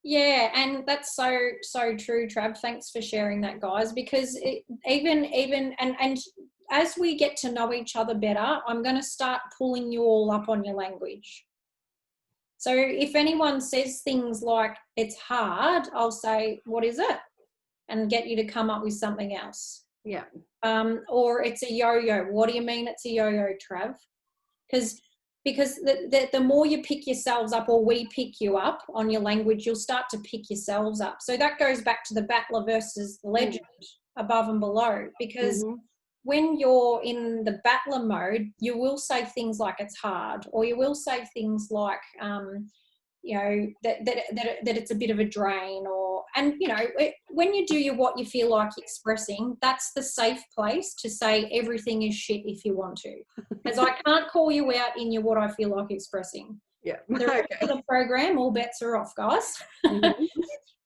Yeah, and that's so true, Trav. Thanks for sharing that, guys, because even and as we get to know each other better, I'm going to start pulling you all up on your language. So if anyone says things like it's hard, I'll say, what is it? And get you to come up with something else. Yeah. Or it's a yo-yo. What do you mean it's a yo-yo, Trav? Because the more you pick yourselves up, or we pick you up on your language, you'll start to pick yourselves up. So that goes back to the battler versus the legend, above and below. Because when you're in the battler mode, you will say things like it's hard, or you will say things like, you know, that it's a bit of a drain, and you know, when you do what you feel like expressing, that's the safe place to say everything is shit if you want to, because I can't call you out in your what I feel like expressing. Yeah. The rest of the program, all bets are off, guys.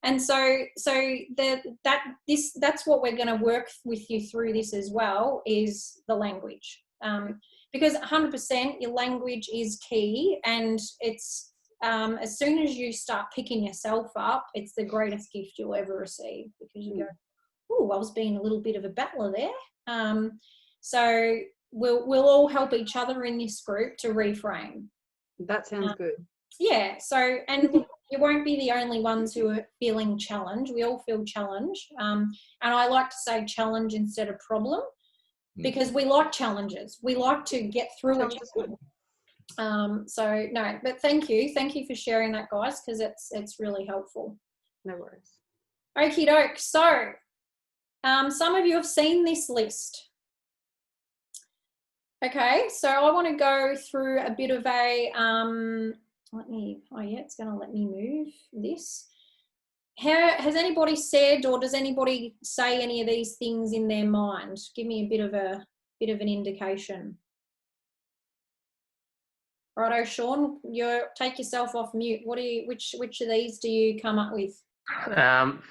And so that's what we're going to work with you through this as well, is the language, because 100% your language is key, and it's as soon as you start picking yourself up, it's the greatest gift you'll ever receive, because you go, oh, I was being a little bit of a battler there. So we'll all help each other in this group to reframe. That sounds good. Yeah. So, and you won't be the only ones who are feeling challenge. We all feel challenge. And I like to say challenge instead of problem, because we like challenges. We like to get through it. So no, but thank you for sharing that, guys, because it's really helpful. No worries. Okie doke. So some of you have seen this list. Okay, so I want to go through a bit of a it's going to let me move this. Has anybody said, or does anybody say any of these things in their mind? Give me a bit of an indication. Righto, Sean, take yourself off mute. Which of these do you come up with?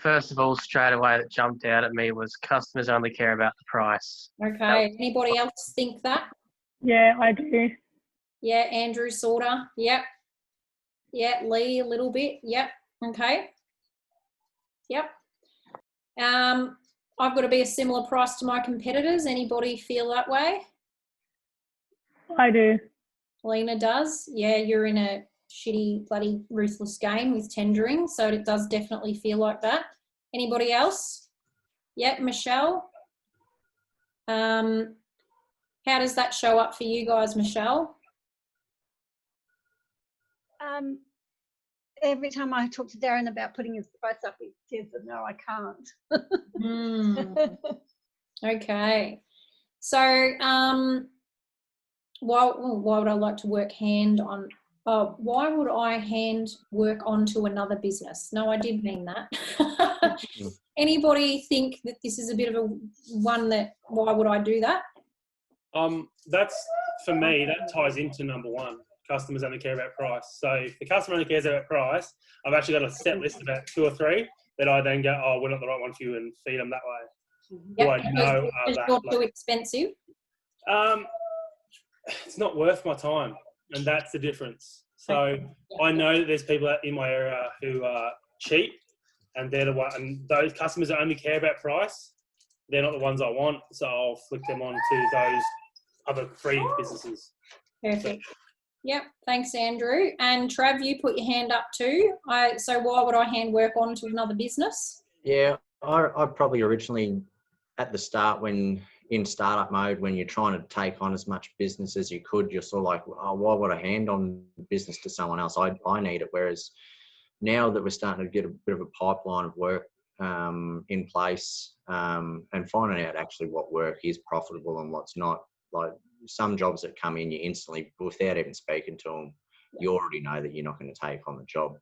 First of all, straight away that jumped out at me was customers only care about the price. Okay. Anybody else think that? Yeah, I do. Yeah, Andrew, sorta. Yep. Yeah, Lee, a little bit. Yep. Okay. Yep. I've got to be a similar price to my competitors. Anybody feel that way? I do. Lena does. Yeah, you're in a shitty, bloody, ruthless game with tendering, so it does definitely feel like that. Anybody else? Yep, Michelle. How does that show up for you guys, Michelle? Every time I talk to Darren about putting his price up, he says that no, I can't. Okay. So, why would I like to work why would I hand work onto another business? No, I did mean that. Anybody think that this is a bit of a one that, why would I do that? That's, for me, that ties into number one. Customers only care about price. So if the customer only cares about price, I've actually got a set list of about 2 or 3 that I then go, oh, we're not the right one for you, and feed them that way. Yep, Do I know because that? you're too expensive. It's not worth my time, and that's the difference. So I know that there's people in my area who are cheap, and they're the one. And those customers that only care about price, they're not the ones I want. So I'll flick them on to those other 3 businesses. Perfect. Yep. Thanks, Andrew. And Trav, you put your hand up too. So why would I hand work on to another business? Yeah, I probably originally at the start when in startup mode, when you're trying to take on as much business as you could, you're sort of like, oh, why would I hand on business to someone else? I need it. Whereas now that we're starting to get a bit of a pipeline of work in place and finding out actually what work is profitable and what's not, like some jobs that come in, you instantly, without even speaking to them, you already know that you're not going to take on the job.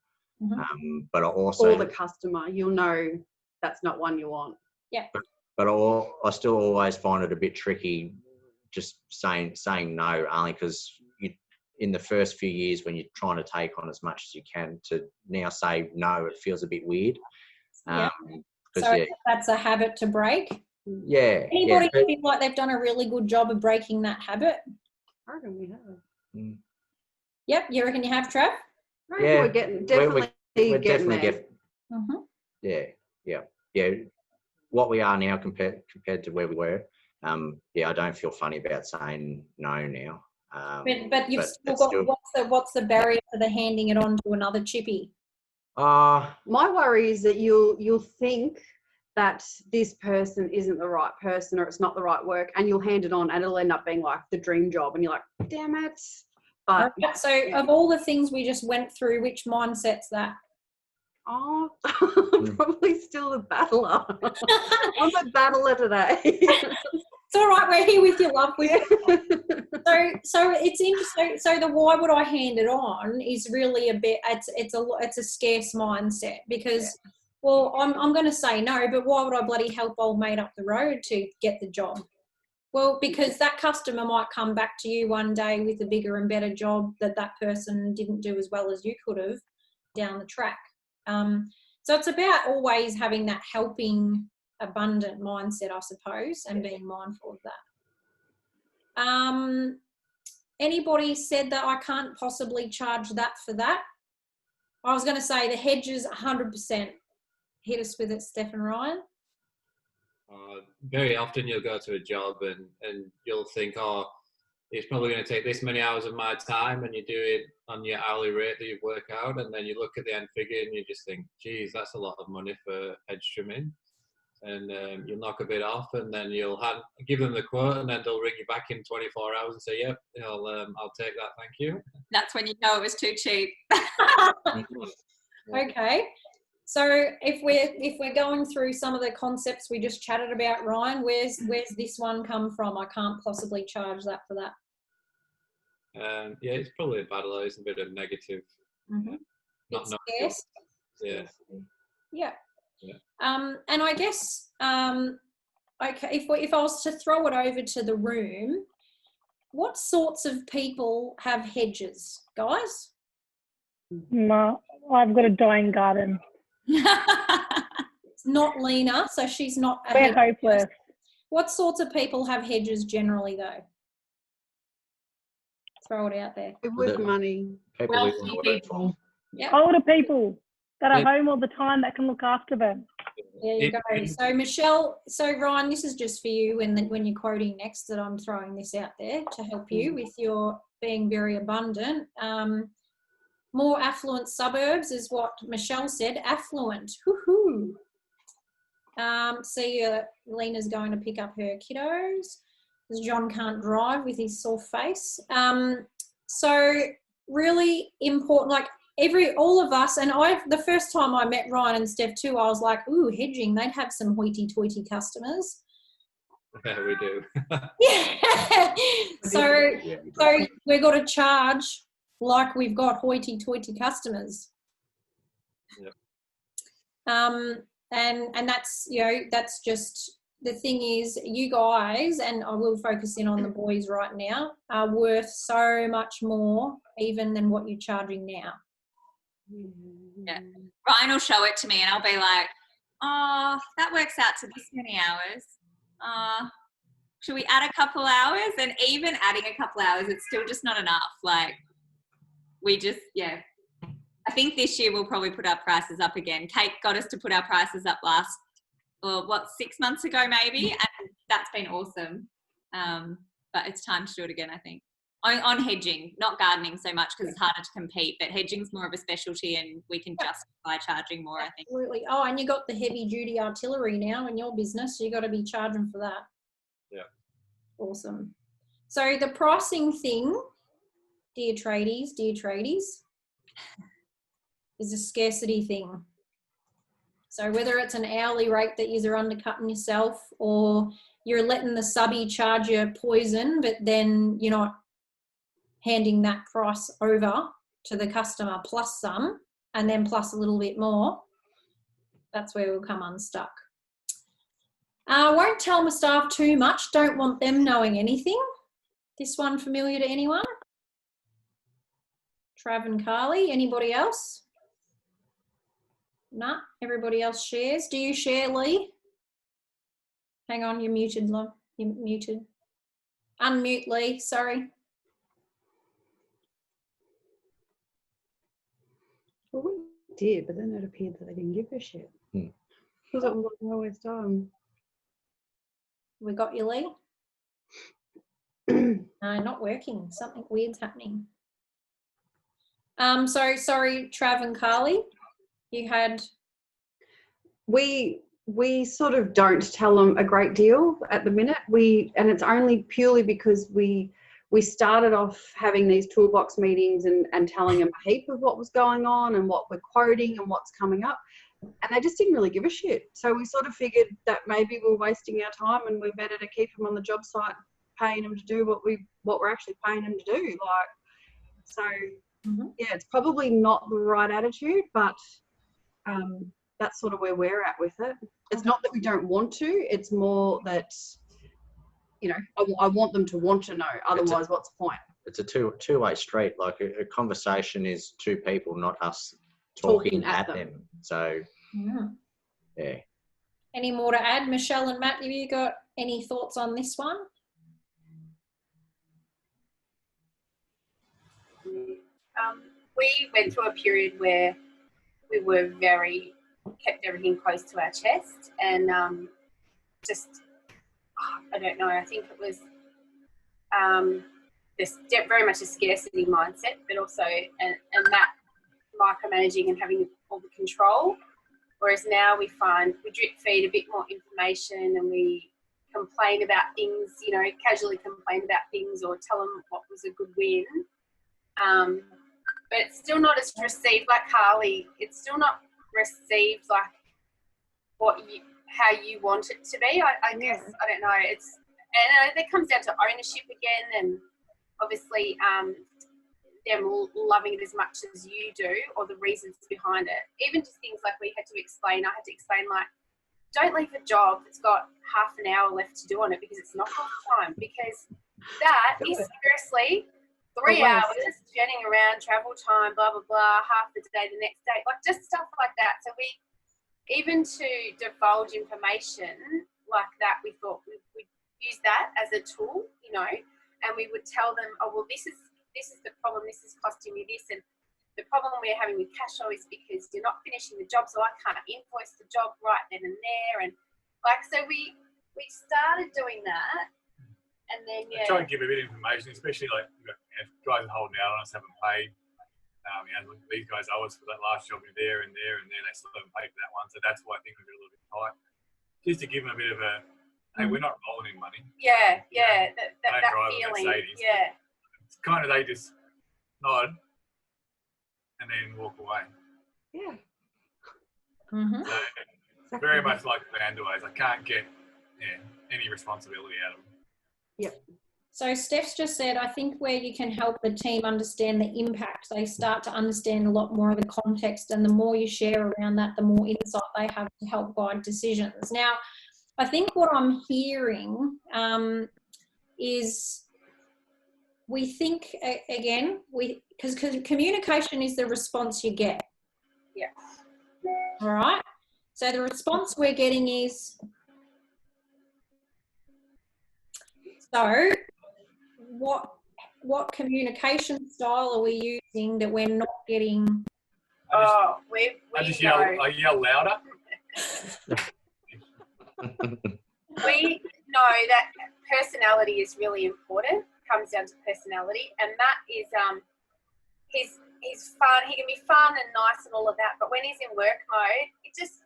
But I also, or the customer, you'll know that's not one you want. Yeah. But I still always find it a bit tricky just saying no, only because in the first few years when you're trying to take on as much as you can, to now say no, it feels a bit weird. Yeah. So that's a habit to break. Yeah. Anybody feel like they've done a really good job of breaking that habit? I reckon we have. Yep. You reckon you have, Trav? Yeah, we're getting definitely getting there. Yeah. What we are now compared to where we were. I don't feel funny about saying no now. But you've still got what's the barrier to the handing it on to another chippy? My worry is that you'll think that this person isn't the right person or it's not the right work, and you'll hand it on and it'll end up being like the dream job and you're like, damn it. But so of all the things we just went through, which mindset's that? Oh, probably still the battler. I'm a battler today. It's all right, we're here with you, love. So it's interesting. So the why would I hand it on is really a bit. It's a scarce mindset because, well, I'm going to say no, but why would I bloody help old mate up the road to get the job? Well, because that customer might come back to you one day with a bigger and better job that person didn't do as well as you could have down the track. So it's about always having that helping, abundant mindset, I suppose, and being mindful of that. Anybody said that I can't possibly charge that for that? I was going to say the hedges 100%. Hit us with it, Steph and Ryan. Very often you'll go to a job and you'll think, oh, it's probably going to take this many hours of my time, and you do it on your hourly rate that you've worked out, and then you look at the end figure and you just think, geez, that's a lot of money for hedge trimming. And you'll knock a bit off, and then you'll give them the quote, and then they'll ring you back in 24 hours and say, yep, I'll take that, thank you. That's when you know it was too cheap. Okay. So if we're going through some of the concepts we just chatted about, Ryan, where's this one come from? I can't possibly charge that for that. It's probably a battler. It's a bit of negative. It's scarce. Yeah. Yeah. And I guess okay, if I was to throw it over to the room, what sorts of people have hedges, guys? No, I've got a dying garden. It's not Lena, so she's not a We're hedge hopeless. person. What sorts of people have hedges generally, though? Throw it out there. With money. Wealthy people. Yep. Older people that are Yep. home all the time that can look after them. There you go. So Michelle, Ryan, this is just for you when you're quoting next, that I'm throwing this out there to help you with your being very abundant. More affluent suburbs is what Michelle said. Affluent. Woohoo. See, Lena's going to pick up her kiddos because John can't drive with his sore face. So really important, like all of us, and the first time I met Ryan and Steph too, I was like, ooh, hedging, they'd have some hoity-toity customers. Yeah, we do. Yeah. So we've got to charge like we've got hoity-toity customers. Yep. And that's, that's just, the thing is, you guys, and I will focus in on the boys right now, are worth so much more even than what you're charging now. Yeah. Ryan will show it to me and I'll be like, oh, that works out to this many hours. Should we add a couple hours? And even adding a couple hours, it's still just not enough. Like, I think this year we'll probably put our prices up again. Kate got us to put our prices up 6 months ago maybe, and that's been awesome. but it's time to do it again, I think. On hedging, not gardening so much because it's harder to compete, but hedging's more of a specialty and we can justify charging more, I think. Absolutely. Oh, and you got the heavy duty artillery now in your business, so you got to be charging for that. Yeah. Awesome. So the pricing thing, dear tradies, is a scarcity thing. So whether it's an hourly rate that you're undercutting yourself or you're letting the subby charge you poison, but then you're not handing that price over to the customer plus some, and then plus a little bit more, that's where we'll come unstuck. I won't tell my staff too much, don't want them knowing anything. This one familiar to anyone? Trav and Carly, anybody else? Nah, everybody else shares. Do you share, Lee? Hang on, you're muted, love. You're muted. Unmute, Lee, sorry. Well, we did, but then it appeared that they didn't give a shit. Because it was always done. We got you, Lee? No, not working. Something weird's happening. So sorry, Trav and Carly, you had. We sort of don't tell them a great deal at the minute. And it's only purely because we started off having these toolbox meetings and telling them a heap of what was going on and what we're quoting and what's coming up. And they just didn't really give a shit. So we sort of figured that maybe we're wasting our time and we're better to keep them on the job site, paying them to do what we're actually paying them to do. Like, so yeah, it's probably not the right attitude, but that's sort of where we're at with it. It's not that we don't want to, it's more that, you know, I want them to want to know. Otherwise, what's the point? It's a two-way street. Like a conversation is two people, not us talking at them. So, yeah. Any more to add? Michelle and Matt, have you got any thoughts on this one? We went through a period where we were kept everything close to our chest and I don't know, I think it was very much a scarcity mindset, but also and that micromanaging and having all the control. Whereas now we find we drip feed a bit more information and we complain about things, you know, casually complain about things or tell them what was a good win. But it's still not as received like Carly. It's still not received like how you want it to be. I guess, I don't know. It comes down to ownership again, and obviously them loving it as much as you do, or the reasons behind it. Even just things like I had to explain like, don't leave a job that's got half an hour left to do on it because it's not half time, because that is seriously 3 hours jetting around, travel time, blah, blah, blah, half the day the next day, like just stuff like that. So even to divulge information like that, we thought we'd use that as a tool, you know, and we would tell them, oh, well, this is the problem, this is costing me this, and the problem we're having with cash flow is because you're not finishing the job, so I can't invoice the job right then and there. And like, so we started doing that, and then I try and give a bit of information, especially like guys are holding out on us, haven't paid. You know, these guys owe us for that last job in there, and they still haven't paid for that one. So that's why I think we're a little bit tight. Just to give them a bit of a, hey, we're not rolling in money. Yeah, yeah, that feeling. Yeah. It's kind of, they just nod and then walk away. Yeah. So very much like the Vanderways, I can't get any responsibility out of them. Yep. So Steph's just said, I think where you can help the team understand the impact, they start to understand a lot more of the context, and the more you share around that, the more insight they have to help guide decisions. Now, I think what I'm hearing is we think, again, because communication is the response you get. Yeah. All right. So the response we're getting is, so what communication style are we using that we're not getting? I yell louder. we know that personality is really important. Comes down to personality, and Matt is he's fun. He can be fun and nice and all of that, but when he's in work mode, he just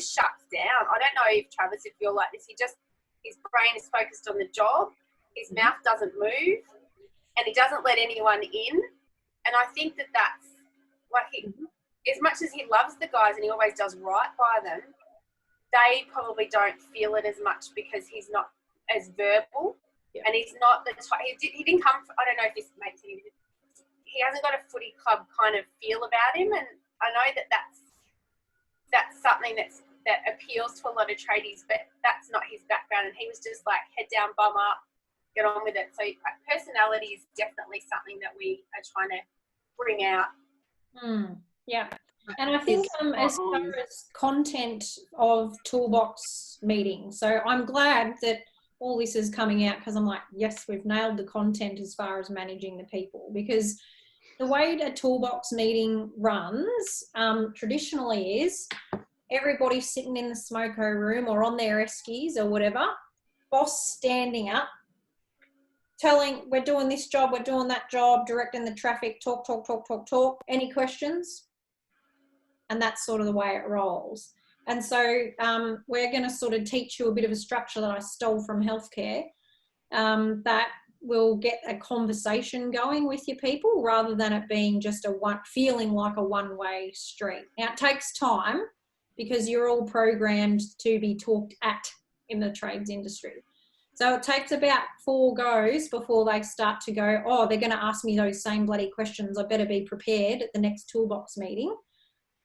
shuts down. I don't know if Travis, if you're like this, his brain is focused on the job. His mouth doesn't move, and he doesn't let anyone in. And I think that's like as much as he loves the guys and he always does right by them, they probably don't feel it as much because he's not as verbal, and he's not the type. He didn't come. I don't know if this makes him. He hasn't got a footy club kind of feel about him, and I know that's something that appeals to a lot of tradies, but that's not his background. And he was just like head down, bum up, get on with it. So personality is definitely something that we are trying to bring out. Yeah. And I think as far as content of toolbox meetings, so I'm glad that all this is coming out, because I'm like, yes, we've nailed the content as far as managing the people, because the way a toolbox meeting runs traditionally is everybody sitting in the smoko room or on their eskies or whatever, boss standing up, telling we're doing this job, we're doing that job, directing the traffic, talk. Any questions? And that's sort of the way it rolls. And so we're going to sort of teach you a bit of a structure that I stole from healthcare that will get a conversation going with your people rather than it being just feeling like a one-way street. Now, it takes time because you're all programmed to be talked at in the trades industry. So it takes about 4 goes before they start to go, oh, they're going to ask me those same bloody questions. I better be prepared at the next toolbox meeting.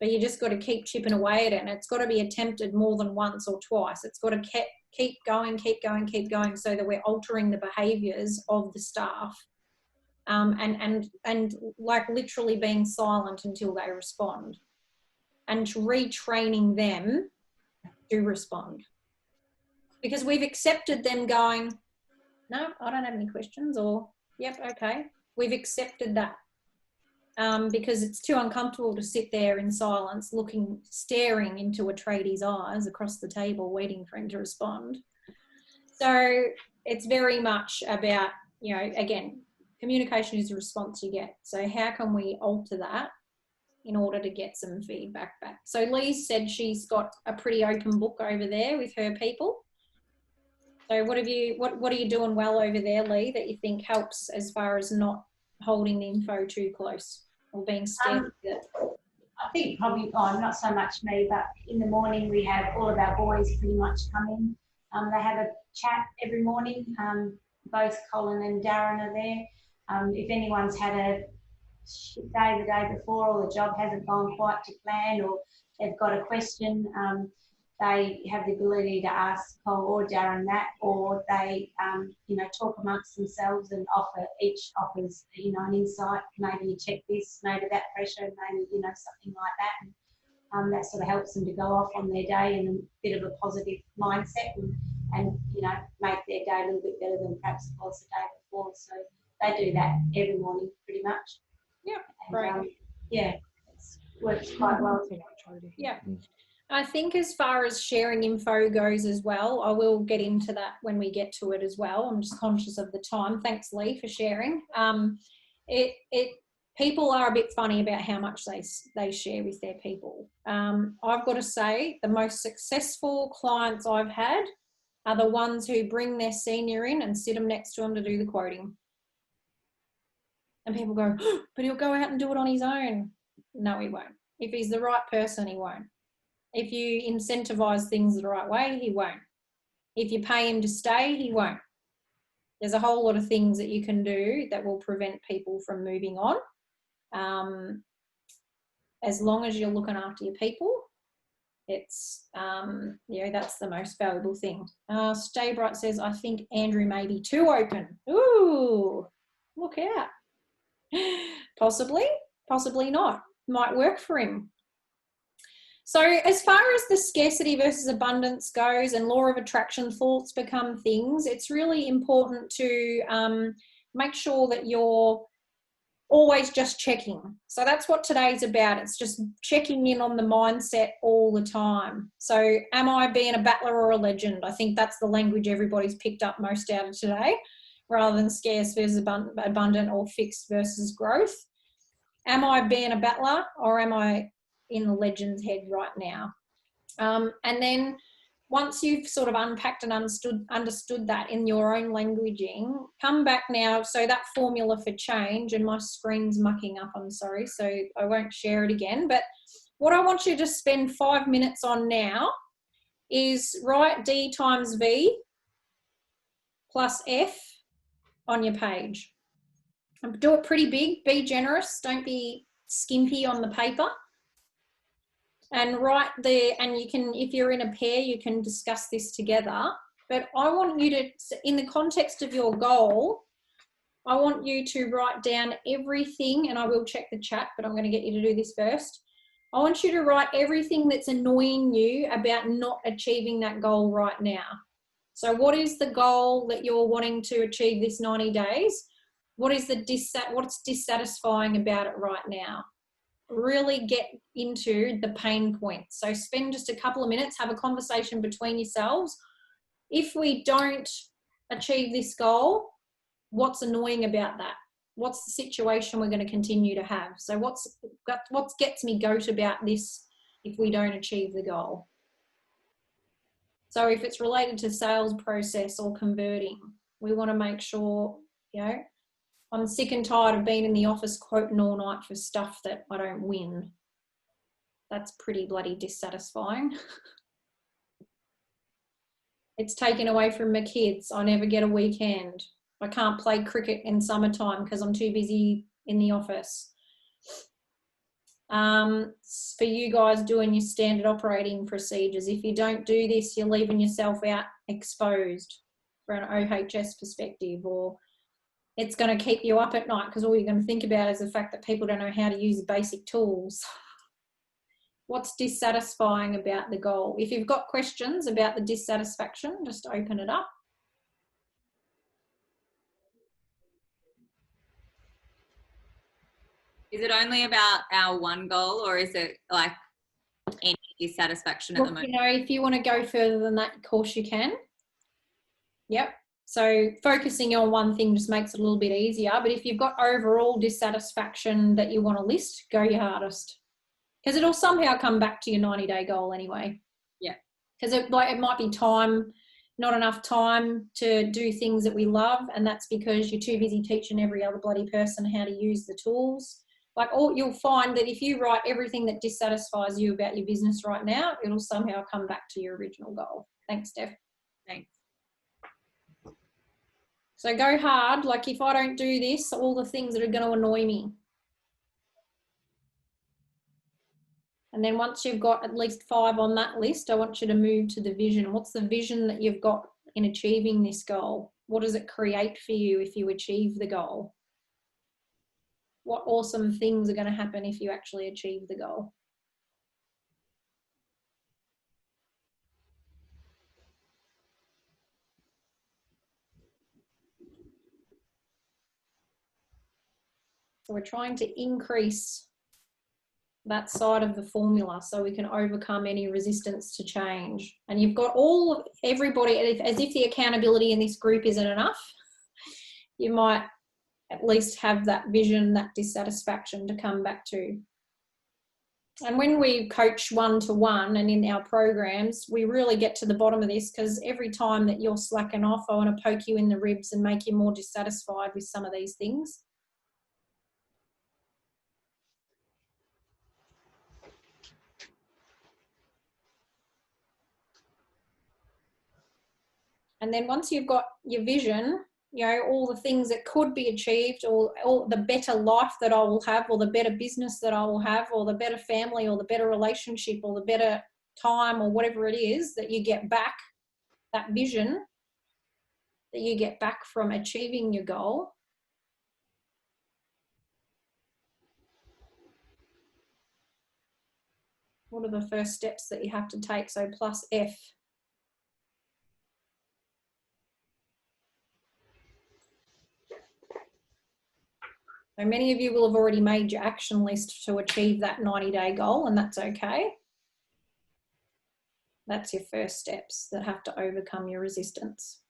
But you just got to keep chipping away at it, and it's got to be attempted more than once or twice. It's got to keep going so that we're altering the behaviours of the staff and like literally being silent until they respond and retraining them to respond. Because we've accepted them going, no, I don't have any questions, or, yep, okay. We've accepted that. Because it's too uncomfortable to sit there in silence, staring into a tradie's eyes across the table, waiting for him to respond. So it's very much about, again, communication is the response you get. So how can we alter that in order to get some feedback back? So Lee's said she's got a pretty open book over there with her people. So what are you doing well over there, Lee, that you think helps as far as not holding the info too close or being scared? I think probably, not so much me, but in the morning we have all of our boys pretty much come in. They have a chat every morning. Both Colin and Darren are there. If anyone's had a shit day the day before, or the job hasn't gone quite to plan, or they've got a question, they have the ability to ask Cole or Darren that, or they, talk amongst themselves and each offers, an insight. Maybe you check this, maybe that pressure, maybe, something like that. And that sort of helps them to go off on their day in a bit of a positive mindset and make their day a little bit better than perhaps it was the day before. So they do that every morning pretty much. Yeah, right. It works quite well. Yeah. I think as far as sharing info goes as well, I will get into that when we get to it as well. I'm just conscious of the time. Thanks, Lee, for sharing. People are a bit funny about how much they share with their people. I've got to say the most successful clients I've had are the ones who bring their senior in and sit them next to them to do the quoting. And people go, oh, but he'll go out and do it on his own. No, he won't. If he's the right person, he won't. If you incentivise things the right way, he won't. If you pay him to stay, he won't. There's a whole lot of things that you can do that will prevent people from moving on. As long as you're looking after your people, it's, that's the most valuable thing. Stay Bright says, I think Andrew may be too open. Ooh, look out. Possibly, possibly not. Might work for him. So as far as the scarcity versus abundance goes and law of attraction thoughts become things, it's really important to make sure that you're always just checking. So that's what today's about. It's just checking in on the mindset all the time. So am I being a battler or a legend? I think that's the language everybody's picked up most out of today, rather than scarce versus abundant or fixed versus growth. Am I being a battler or am I in the legend's head right now? And then once you've sort of unpacked and understood that in your own languaging, come back now. So that formula for change, and my screen's mucking up, I'm sorry, so I won't share it again. But what I want you to spend 5 minutes on now is write D times V plus F on your page. And do it pretty big, be generous, don't be skimpy on the paper. And write there, and you can, if you're in a pair, you can discuss this together. But I want you to, in the context of your goal, I want you to write down everything, and I will check the chat, but I'm going to get you to do this first. I want you to write everything that's annoying you about not achieving that goal right now. So what is the goal that you're wanting to achieve this 90 days? What is what's dissatisfying about it right now? Really get into the pain points. So spend just a couple of minutes, have a conversation between yourselves. If we don't achieve this goal, what's annoying about that? What's the situation we're going to continue to have? So what gets me goat about this if we don't achieve the goal? So if it's related to sales process or converting, we want to make sure, you know, I'm sick and tired of being in the office quoting all night for stuff that I don't win. That's pretty bloody dissatisfying. It's taken away from my kids. I never get a weekend. I can't play cricket in summertime because I'm too busy in the office. For you guys doing your standard operating procedures, if you don't do this, you're leaving yourself out exposed for an OHS perspective, or it's going to keep you up at night because all you're going to think about is the fact that people don't know how to use basic tools. What's dissatisfying about the goal? If you've got questions about the dissatisfaction, just open it up. Is it only about our one goal, or is it like any dissatisfaction at the moment? You know, if you want to go further than that, of course you can. Yep. So focusing on one thing just makes it a little bit easier. But if you've got overall dissatisfaction that you want to list, go your hardest. Because it'll somehow come back to your 90-day goal anyway. Yeah. Because it might be time, not enough time to do things that we love, and that's because you're too busy teaching every other bloody person how to use the tools. Like, you'll find that if you write everything that dissatisfies you about your business right now, it'll somehow come back to your original goal. Thanks, Steph. Thanks. So go hard. Like, if I don't do this, all the things that are going to annoy me. And then once you've got at least 5 on that list, I want you to move to the vision. What's the vision that you've got in achieving this goal? What does it create for you if you achieve the goal? What awesome things are going to happen if you actually achieve the goal? So we're trying to increase that side of the formula so we can overcome any resistance to change. And you've got everybody, as if the accountability in this group isn't enough, you might at least have that vision, that dissatisfaction to come back to. And when we coach one-to-one and in our programs, we really get to the bottom of this, because every time that you're slacking off, I want to poke you in the ribs and make you more dissatisfied with some of these things. And then once you've got your vision, you know, all the things that could be achieved, or the better life that I will have, or the better business that I will have, or the better family, or the better relationship, or the better time, or whatever it is that you get back, that vision that you get back from achieving your goal. What are the first steps that you have to take? So plus F. So many of you will have already made your action list to achieve that 90-day goal, and that's okay. That's your first steps that have to overcome your resistance.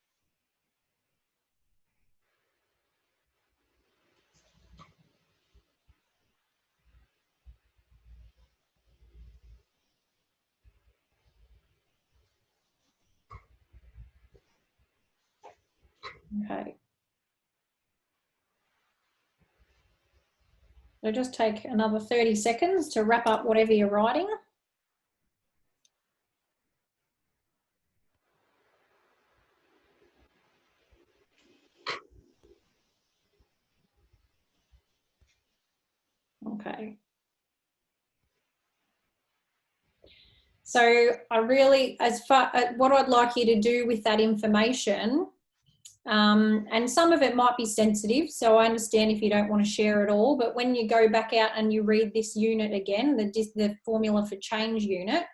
Okay. So just take another 30 seconds to wrap up whatever you're writing. Okay. So I really, what I'd like you to do with that information, and some of it might be sensitive, so I understand if you don't want to share it all, but when you go back out and you read this unit again, the Formula for Change unit,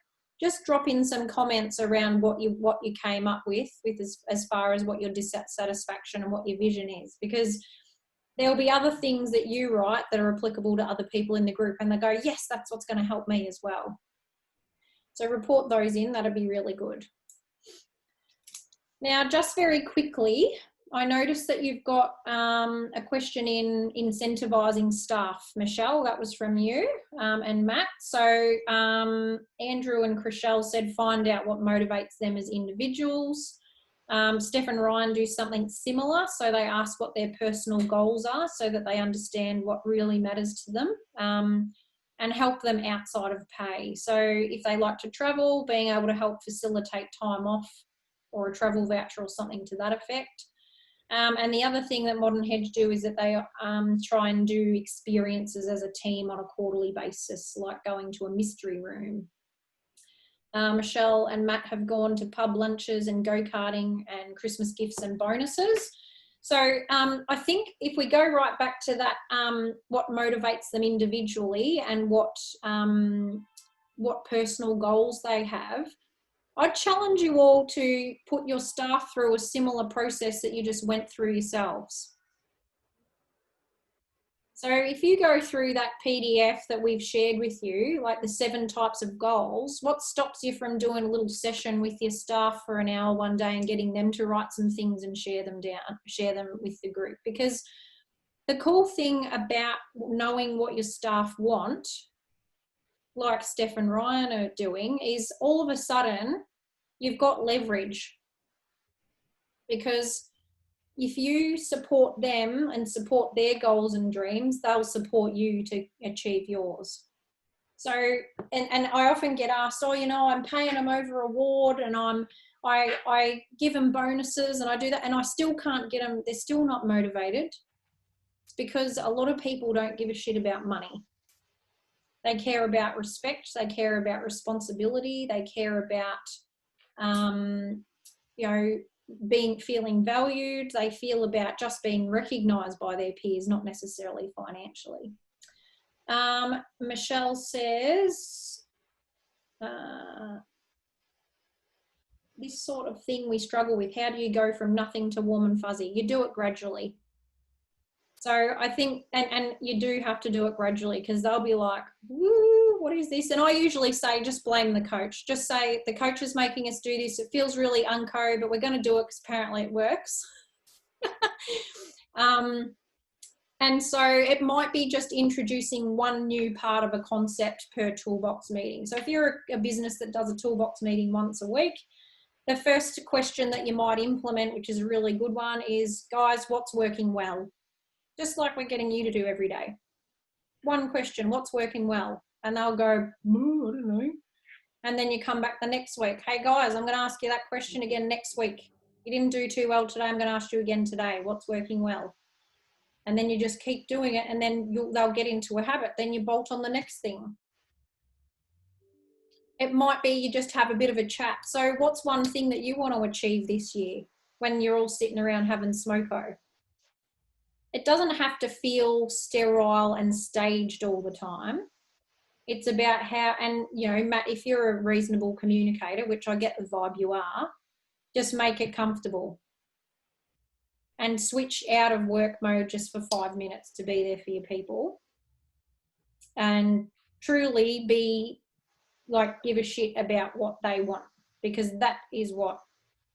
just drop in some comments around what you came up with as far as what your dissatisfaction and what your vision is, because there'll be other things that you write that are applicable to other people in the group, and they go, yes, that's what's going to help me as well. So report those in, that'd be really good. Now, just very quickly, I noticed that you've got a question in incentivising staff. Michelle, that was from you, and Matt. So Andrew and Chriselle said find out what motivates them as individuals. Steph and Ryan do something similar. So they ask what their personal goals are so that they understand what really matters to them, and help them outside of pay. So if they like to travel, being able to help facilitate time off or a travel voucher or something to that effect. And the other thing that Modern Hedge do is that they try and do experiences as a team on a quarterly basis, like going to a mystery room. Michelle and Matt have gone to pub lunches and go-karting and Christmas gifts and bonuses. So I think if we go right back to that, what motivates them individually and what personal goals they have, I'd challenge you all to put your staff through a similar process that you just went through yourselves. So if you go through that PDF that we've shared with you, like the 7 types of goals, what stops you from doing a little session with your staff for an hour one day and getting them to write some things and share them with the group? Because the cool thing about knowing what your staff want, like Steph and Ryan are doing, is all of a sudden you've got leverage. Because if you support them and support their goals and dreams, they'll support you to achieve yours. So, and I often get asked, oh, you know, I'm paying them over award and I give them bonuses and I do that, and I still can't get them, they're still not motivated. It's because a lot of people don't give a shit about money. They care about respect, they care about responsibility, they care about, you know, feeling valued, they feel about just being recognised by their peers, not necessarily financially. Michelle says, this sort of thing we struggle with. How do you go from nothing to warm and fuzzy? You do it gradually. So I think, and you do have to do it gradually, because they'll be like, woo, what is this? And I usually say, just blame the coach. Just say, the coach is making us do this. It feels really unco, but we're going to do it because apparently it works. And so it might be just introducing one new part of a concept per toolbox meeting. So if you're a business that does a toolbox meeting once a week, the first question that you might implement, which is a really good one, is, guys, what's working well? Just like we're getting you to do every day. One question, what's working well? And they'll go, I don't know. And then you come back the next week. Hey guys, I'm going to ask you that question again next week. You didn't do too well today. I'm going to ask you again today. What's working well? And then you just keep doing it, and then they'll get into a habit. Then you bolt on the next thing. It might be you just have a bit of a chat. So what's one thing that you want to achieve this year when you're all sitting around having smoko? It doesn't have to feel sterile and staged all the time. It's about how, and you know, Matt, if you're a reasonable communicator, which I get the vibe you are, just make it comfortable. and switch out of work mode just for 5 minutes to be there for your people, and truly be like, give a shit about what they want, because that is what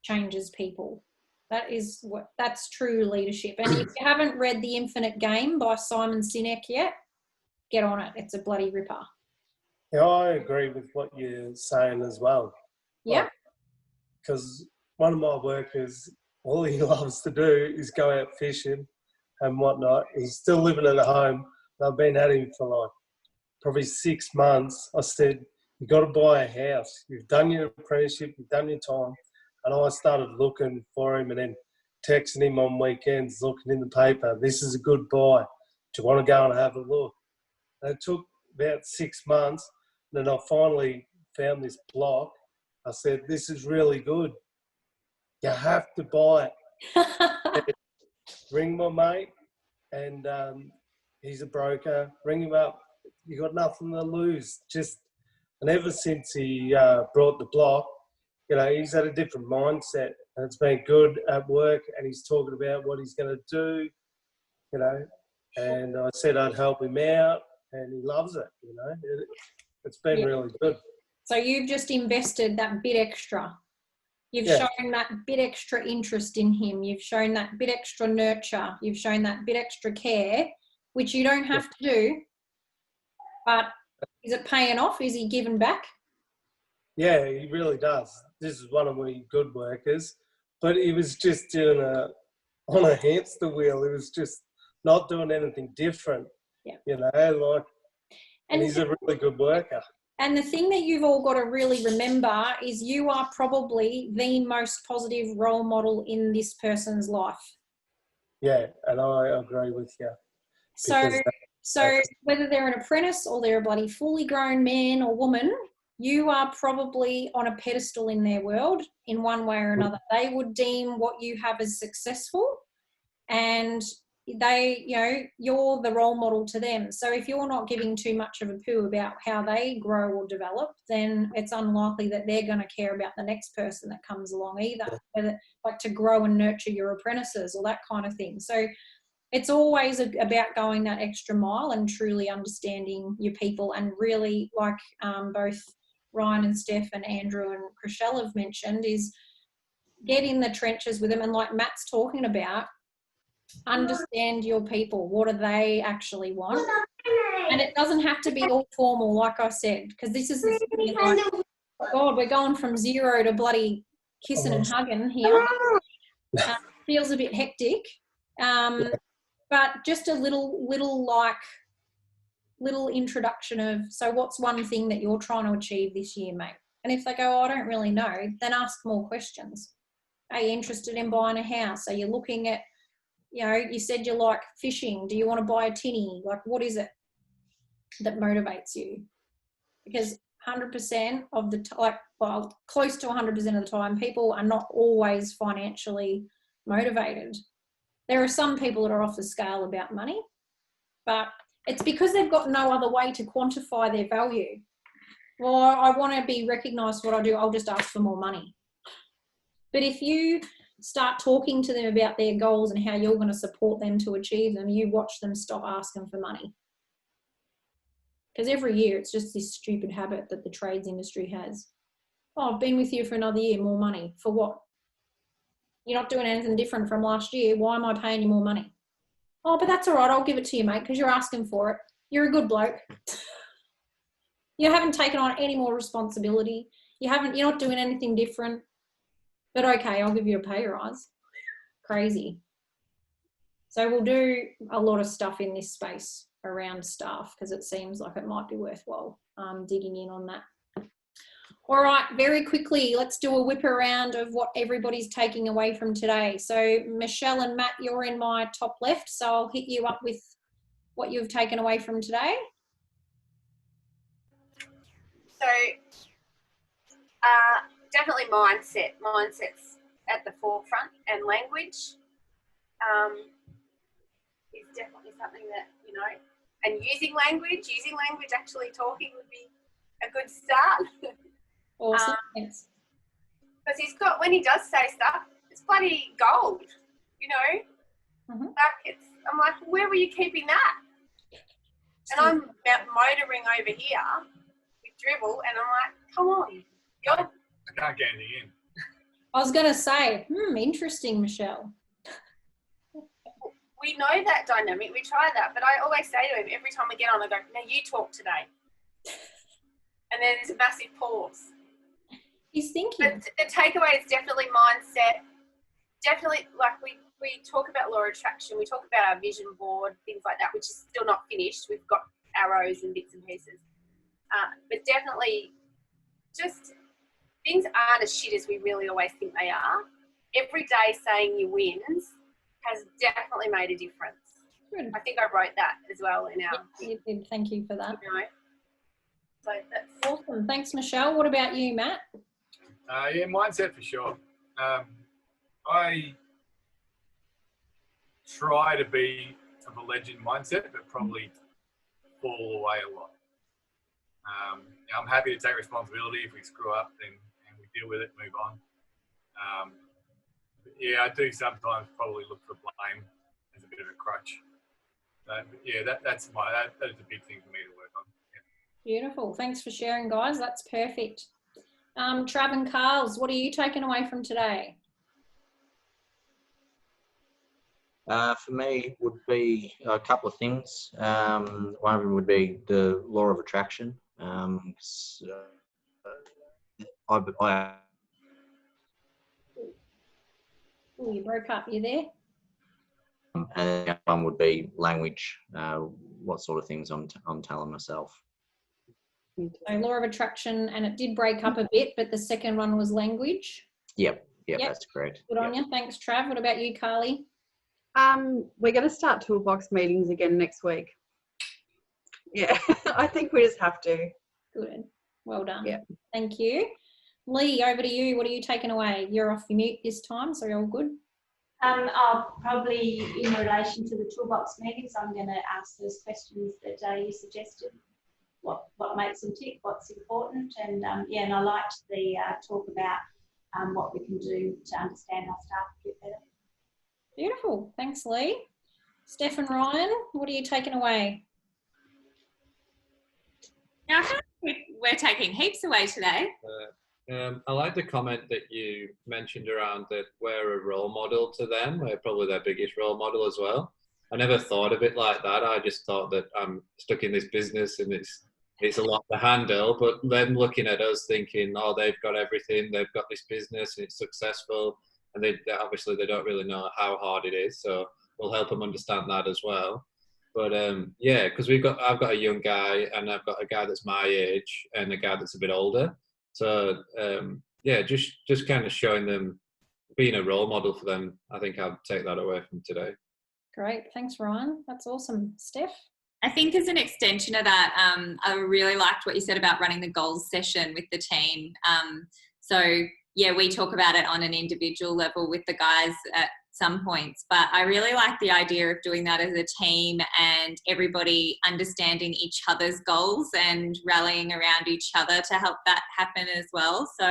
changes people. That's true leadership. And if you haven't read The Infinite Game by Simon Sinek yet, get on it. It's a bloody ripper. Yeah, I agree with what you're saying as well. Yeah. Because one of my workers, all he loves to do is go out fishing and whatnot. He's still living at home. I've been at him for like probably 6 months. I said, you've got to buy a house. You've done your apprenticeship, you've done your time. And I started looking for him and then texting him on weekends, looking in the paper, this is a good buy. Do you want to go and have a look? And it took about 6 months. Then I finally found this block. I said, this is really good. You have to buy it. Ring my mate, and he's a broker. Ring him up. You got nothing to lose. And ever since he brought the block, you know, he's had a different mindset, and it's been good at work. And he's talking about what he's going to do, you know. And I said I'd help him out, and he loves it. You know, it's been really good. So you've just invested that bit extra. You've shown that bit extra interest in him. You've shown that bit extra nurture. You've shown that bit extra care, which you don't have to do. But is it paying off? Is he giving back? Yeah, he really does. This is one of my good workers. But he was just doing on a hamster wheel. He was just not doing anything different. Yeah. You know, and he's a really good worker. And the thing that you've all got to really remember is you are probably the most positive role model in this person's life. Yeah, and I agree with you. So whether they're an apprentice or they're a bloody fully grown man or woman, you are probably on a pedestal in their world in one way or another. They would deem what you have as successful, and you're the role model to them. So if you're not giving too much of a poo about how they grow or develop, then it's unlikely that they're going to care about the next person that comes along either, whether, like, to grow and nurture your apprentices or that kind of thing. So it's always about going that extra mile and truly understanding your people, and really, like both Ryan and Steph and Andrew and Chriselle have mentioned, is get in the trenches with them. And like Matt's talking about, understand your people. What do they actually want? And it doesn't have to be all formal, like I said, because this is the thing, like, God, we're going from zero to bloody kissing and hugging here. Feels a bit hectic. But just a little introduction of, so what's one thing that you're trying to achieve this year, mate? And if they go, I don't really know, then ask more questions. Are you interested in buying a house? Are you looking at, you said you like fishing. Do you want to buy a tinny? Like, what is it that motivates you? Because 100% of the close to 100% of the time, people are not always financially motivated. There are some people that are off the scale about money, but it's because they've got no other way to quantify their value. Well, I want to be recognised for what I do. I'll just ask for more money. But if you start talking to them about their goals and how you're going to support them to achieve them, you watch them stop asking for money. Because every year it's just this stupid habit that the trades industry has. Oh, I've been with you for another year, more money. For what? You're not doing anything different from last year. Why am I paying you more money? Oh, but that's all right. I'll give it to you, mate, because you're asking for it. You're a good bloke. You haven't taken on any more responsibility. You're not doing anything different. But okay, I'll give you a pay rise. Crazy. So we'll do a lot of stuff in this space around staff, because it seems like it might be worthwhile digging in on that. All right, very quickly, let's do a whip around of what everybody's taking away from today. So Michelle and Matt, you're in my top left, so I'll hit you up with what you've taken away from today. So definitely mindset's at the forefront, and language is definitely something that, and using language, actually talking would be a good start. Awesome. Thanks. Because when he does say stuff, it's bloody gold, Like I'm like, where were you keeping that? And I'm motoring over here with dribble, and I'm like, come on, I can't get anything in. I was going to say, interesting, Michelle. We know that dynamic. We try that, but I always say to him every time we get on, I go, "Now you talk today," and then there's a massive pause. He's thinking. But the takeaway is definitely mindset. Definitely, like we talk about law of attraction, we talk about our vision board, things like that, which is still not finished. We've got arrows and bits and pieces, but definitely, just things aren't as shit as we really always think they are. Every day saying your wins has definitely made a difference. Good. I think I wrote that as well in our. You did. Thank you for that. You know, so that's awesome. Thanks, Michelle. What about you, Matt? Yeah, mindset for sure. I try to be of a legend mindset, but probably fall away a lot. I'm happy to take responsibility. If we screw up, then we deal with it, move on. Yeah, I do sometimes probably look for blame as a bit of a crutch. Yeah, that's a big thing for me to work on. Yeah. Beautiful. Thanks for sharing, guys. That's perfect. Trav and Carls, what are you taking away from today? For me, would be a couple of things. One of them would be the law of attraction. Oh, you broke up. You there? And the other one would be language. What sort of things I'm telling myself. So law of attraction, and it did break up a bit, but the second one was language. Yep, that's correct. Good on you. Thanks, Trav. What about you, Carly? We're going to start toolbox meetings again next week. Yeah, I think we just have to. Good. Well done. Yeah. Thank you. Lee, over to you. What are you taking away? You're off your mute this time, so you're all good. I'll probably, in relation to the toolbox meetings, I'm going to ask those questions that you suggested. What makes them tick, what's important, and and I liked the talk about what we can do to understand our staff a bit better. Beautiful. Thanks, Lee. Steph and Ryan, what are you taking away? Now, I feel like we're taking heaps away today. I like the comment that you mentioned around that we're a role model to them. We're probably their biggest role model as well. I never thought of it like that. I just thought that I'm stuck in this business and it's a lot to handle. But them looking at us thinking, oh, they've got everything. They've got this business and it's successful. And they obviously they don't really know how hard it is. So we'll help them understand that as well. But yeah, because I've got a young guy and I've got a guy that's my age and a guy that's a bit older. So yeah, just kind of showing them, being a role model for them. I think I'll take that away from today. Great, thanks, Ryan. That's awesome, Steph. I think as an extension of that, I really liked what you said about running the goals session with the team. So yeah, we talk about it on an individual level with the guys at some points, but I really like the idea of doing that as a team and everybody understanding each other's goals and rallying around each other to help that happen as well. So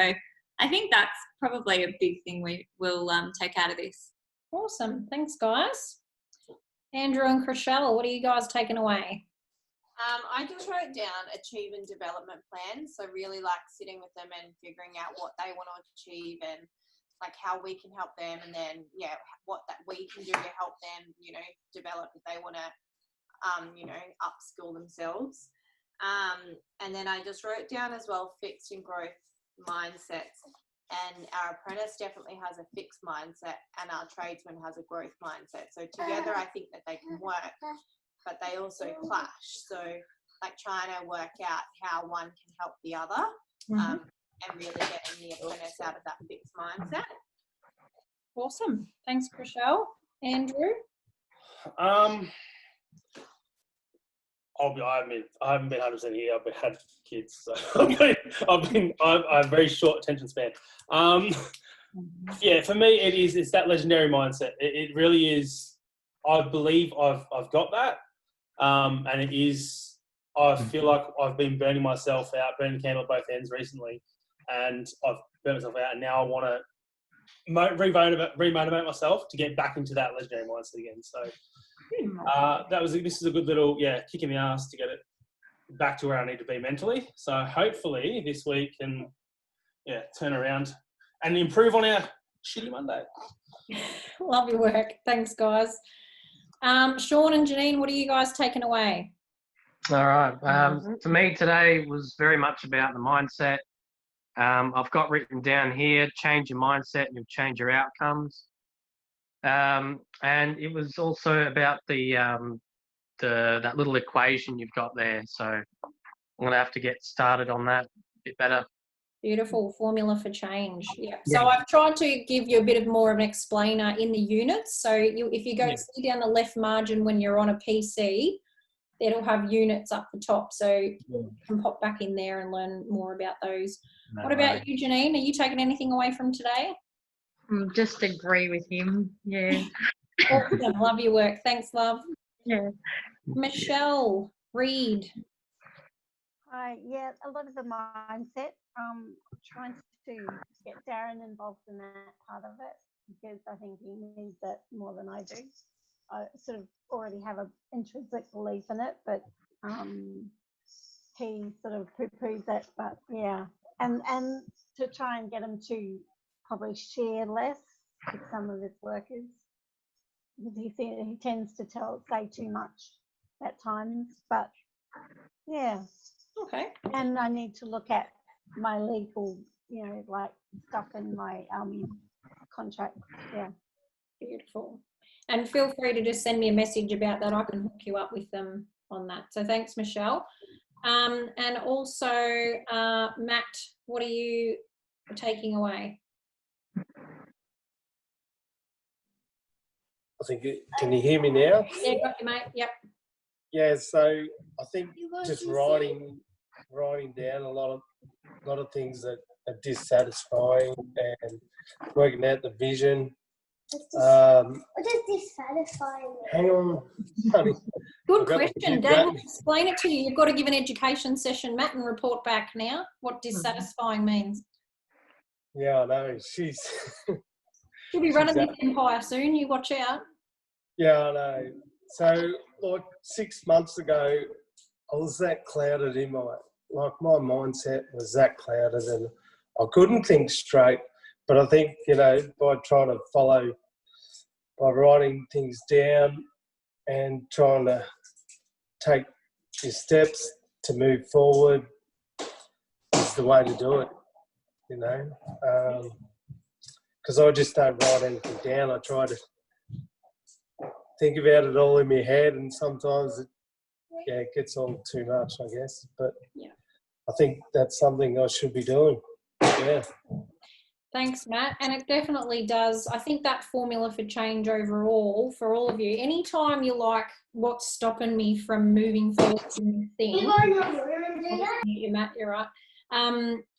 I think that's probably a big thing we will take out of this. Awesome. Thanks, guys. Andrew and Chriselle, what are you guys taking away? I just wrote down achieve and development plan. So really like sitting with them and figuring out what they want to achieve and like how we can help them, and then yeah, what that we can do to help them, you know, develop if they want to, you know, upskill themselves. And then I just wrote down as well fixed and growth mindsets. And our apprentice definitely has a fixed mindset, and our tradesman has a growth mindset. So together, I think that they can work, but they also clash. So like trying to work out how one can help the other, and really getting the apprentice out of that fixed mindset. Awesome. Thanks, Chriselle. Andrew? I haven't been 100% here. I've had kids, so I have very short attention span. Yeah, for me, it's that legendary mindset. It really is. I believe I've got that, and it is. I feel like I've been burning myself out, burning the candle at both ends recently, and I've burnt myself out, and now I want to remotivate myself to get back into that legendary mindset again. So this is a good little kick in the ass to get it back to where I need to be mentally. So hopefully this week can turn around and improve on our shitty Monday. Love your work. Thanks, guys. Sean and Janine, what are you guys taking away? All right. For me today was very much about the mindset. I've got written down here, change your mindset and you'll change your outcomes. And it was also about that little equation you've got there. So I'm going to have to get started on that a bit better. Beautiful formula for change. Yeah. So I've tried to give you a bit of more of an explainer in the units. So if you go see down the left margin when you're on a PC, it'll have units up the top. So you can pop back in there and learn more about those. What about you, Janine? Are you taking anything away from today? Just agree with him. Yeah. Awesome. Love your work. Thanks, love. Yeah. Michelle Reed. Hi. Yeah, a lot of the mindset. Trying to get Darren involved in that part of it because I think he needs it more than I do. I sort of already have an intrinsic belief in it, but he sort of poo-poos it. But yeah, and to try and get him to probably share less with some of his workers because he tends to say too much at times. But yeah, okay. And I need to look at my legal, like stuff in my contract. Yeah. Beautiful. And feel free to just send me a message about that. I can hook you up with them on that. So thanks, Michelle. And also, Matt, what are you taking away? I think, can you hear me now? Yeah, got you, mate. Yep. Yeah, so I think just writing down a lot of things that are dissatisfying and working out the vision. What is dissatisfying? Hang on, honey. Good question. Dad will explain it to you. You've got to give an education session, Matt, and report back now what dissatisfying means. Yeah, I know. She'll be running this empire soon. You watch out. Yeah, I know. So, like 6 months ago, I was that clouded in my mindset was that clouded, and I couldn't think straight. But I think, by trying to by writing things down and trying to take your steps to move forward is the way to do it, because I just don't write anything down. I try to think about it all in my head, and sometimes it gets all too much, I guess. But I think that's something I should be doing. Yeah. Thanks, Matt. And it definitely does. I think that formula for change overall for all of you, anytime you're like, what's stopping me from moving forward in this thing? Matt, you're right.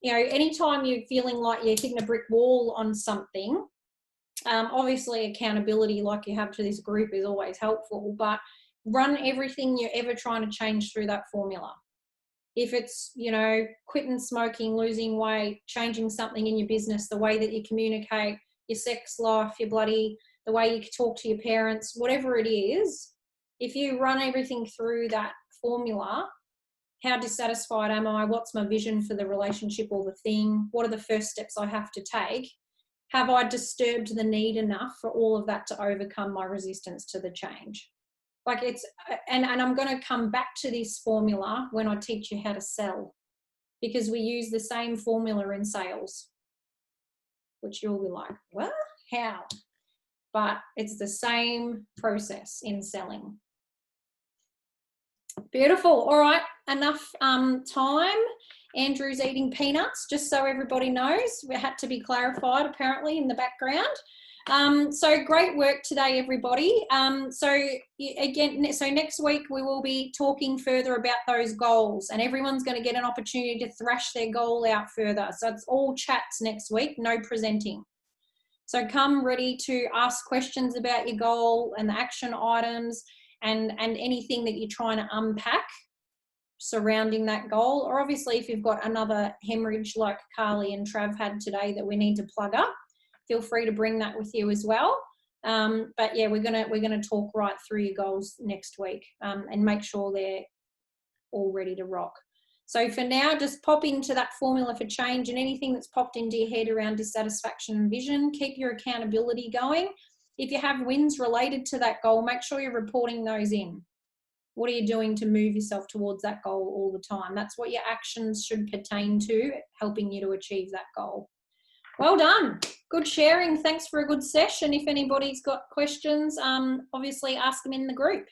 Anytime you're feeling like you're hitting a brick wall on something, obviously accountability like you have to this group is always helpful, but run everything you're ever trying to change through that formula. If it's, quitting smoking, losing weight, changing something in your business, the way that you communicate, your sex life, the way you talk to your parents, whatever it is, if you run everything through that formula, how dissatisfied am I? What's my vision for the relationship or the thing? What are the first steps I have to take? Have I disturbed the need enough for all of that to overcome my resistance to the change? And I'm going to come back to this formula when I teach you how to sell, because we use the same formula in sales, which you'll be like, what? How? But it's the same process in selling. Beautiful. All right, enough time. Andrew's eating peanuts, just so everybody knows. It had to be clarified apparently in the background. So great work today, everybody. So next week we will be talking further about those goals, and everyone's going to get an opportunity to thrash their goal out further. So it's all chats next week, no presenting. So come ready to ask questions about your goal and the action items and anything that you're trying to unpack surrounding that goal. Or obviously if you've got another hemorrhage like Carly and Trav had today that we need to plug up, feel free to bring that with you as well. But yeah, we're gonna talk right through your goals next week, and make sure they're all ready to rock. So for now, just pop into that formula for change, and anything that's popped into your head around dissatisfaction and vision, keep your accountability going. If you have wins related to that goal, make sure you're reporting those in. What are you doing to move yourself towards that goal all the time? That's what your actions should pertain to, helping you to achieve that goal. Well done. Good sharing. Thanks for a good session. If anybody's got questions, obviously ask them in the group.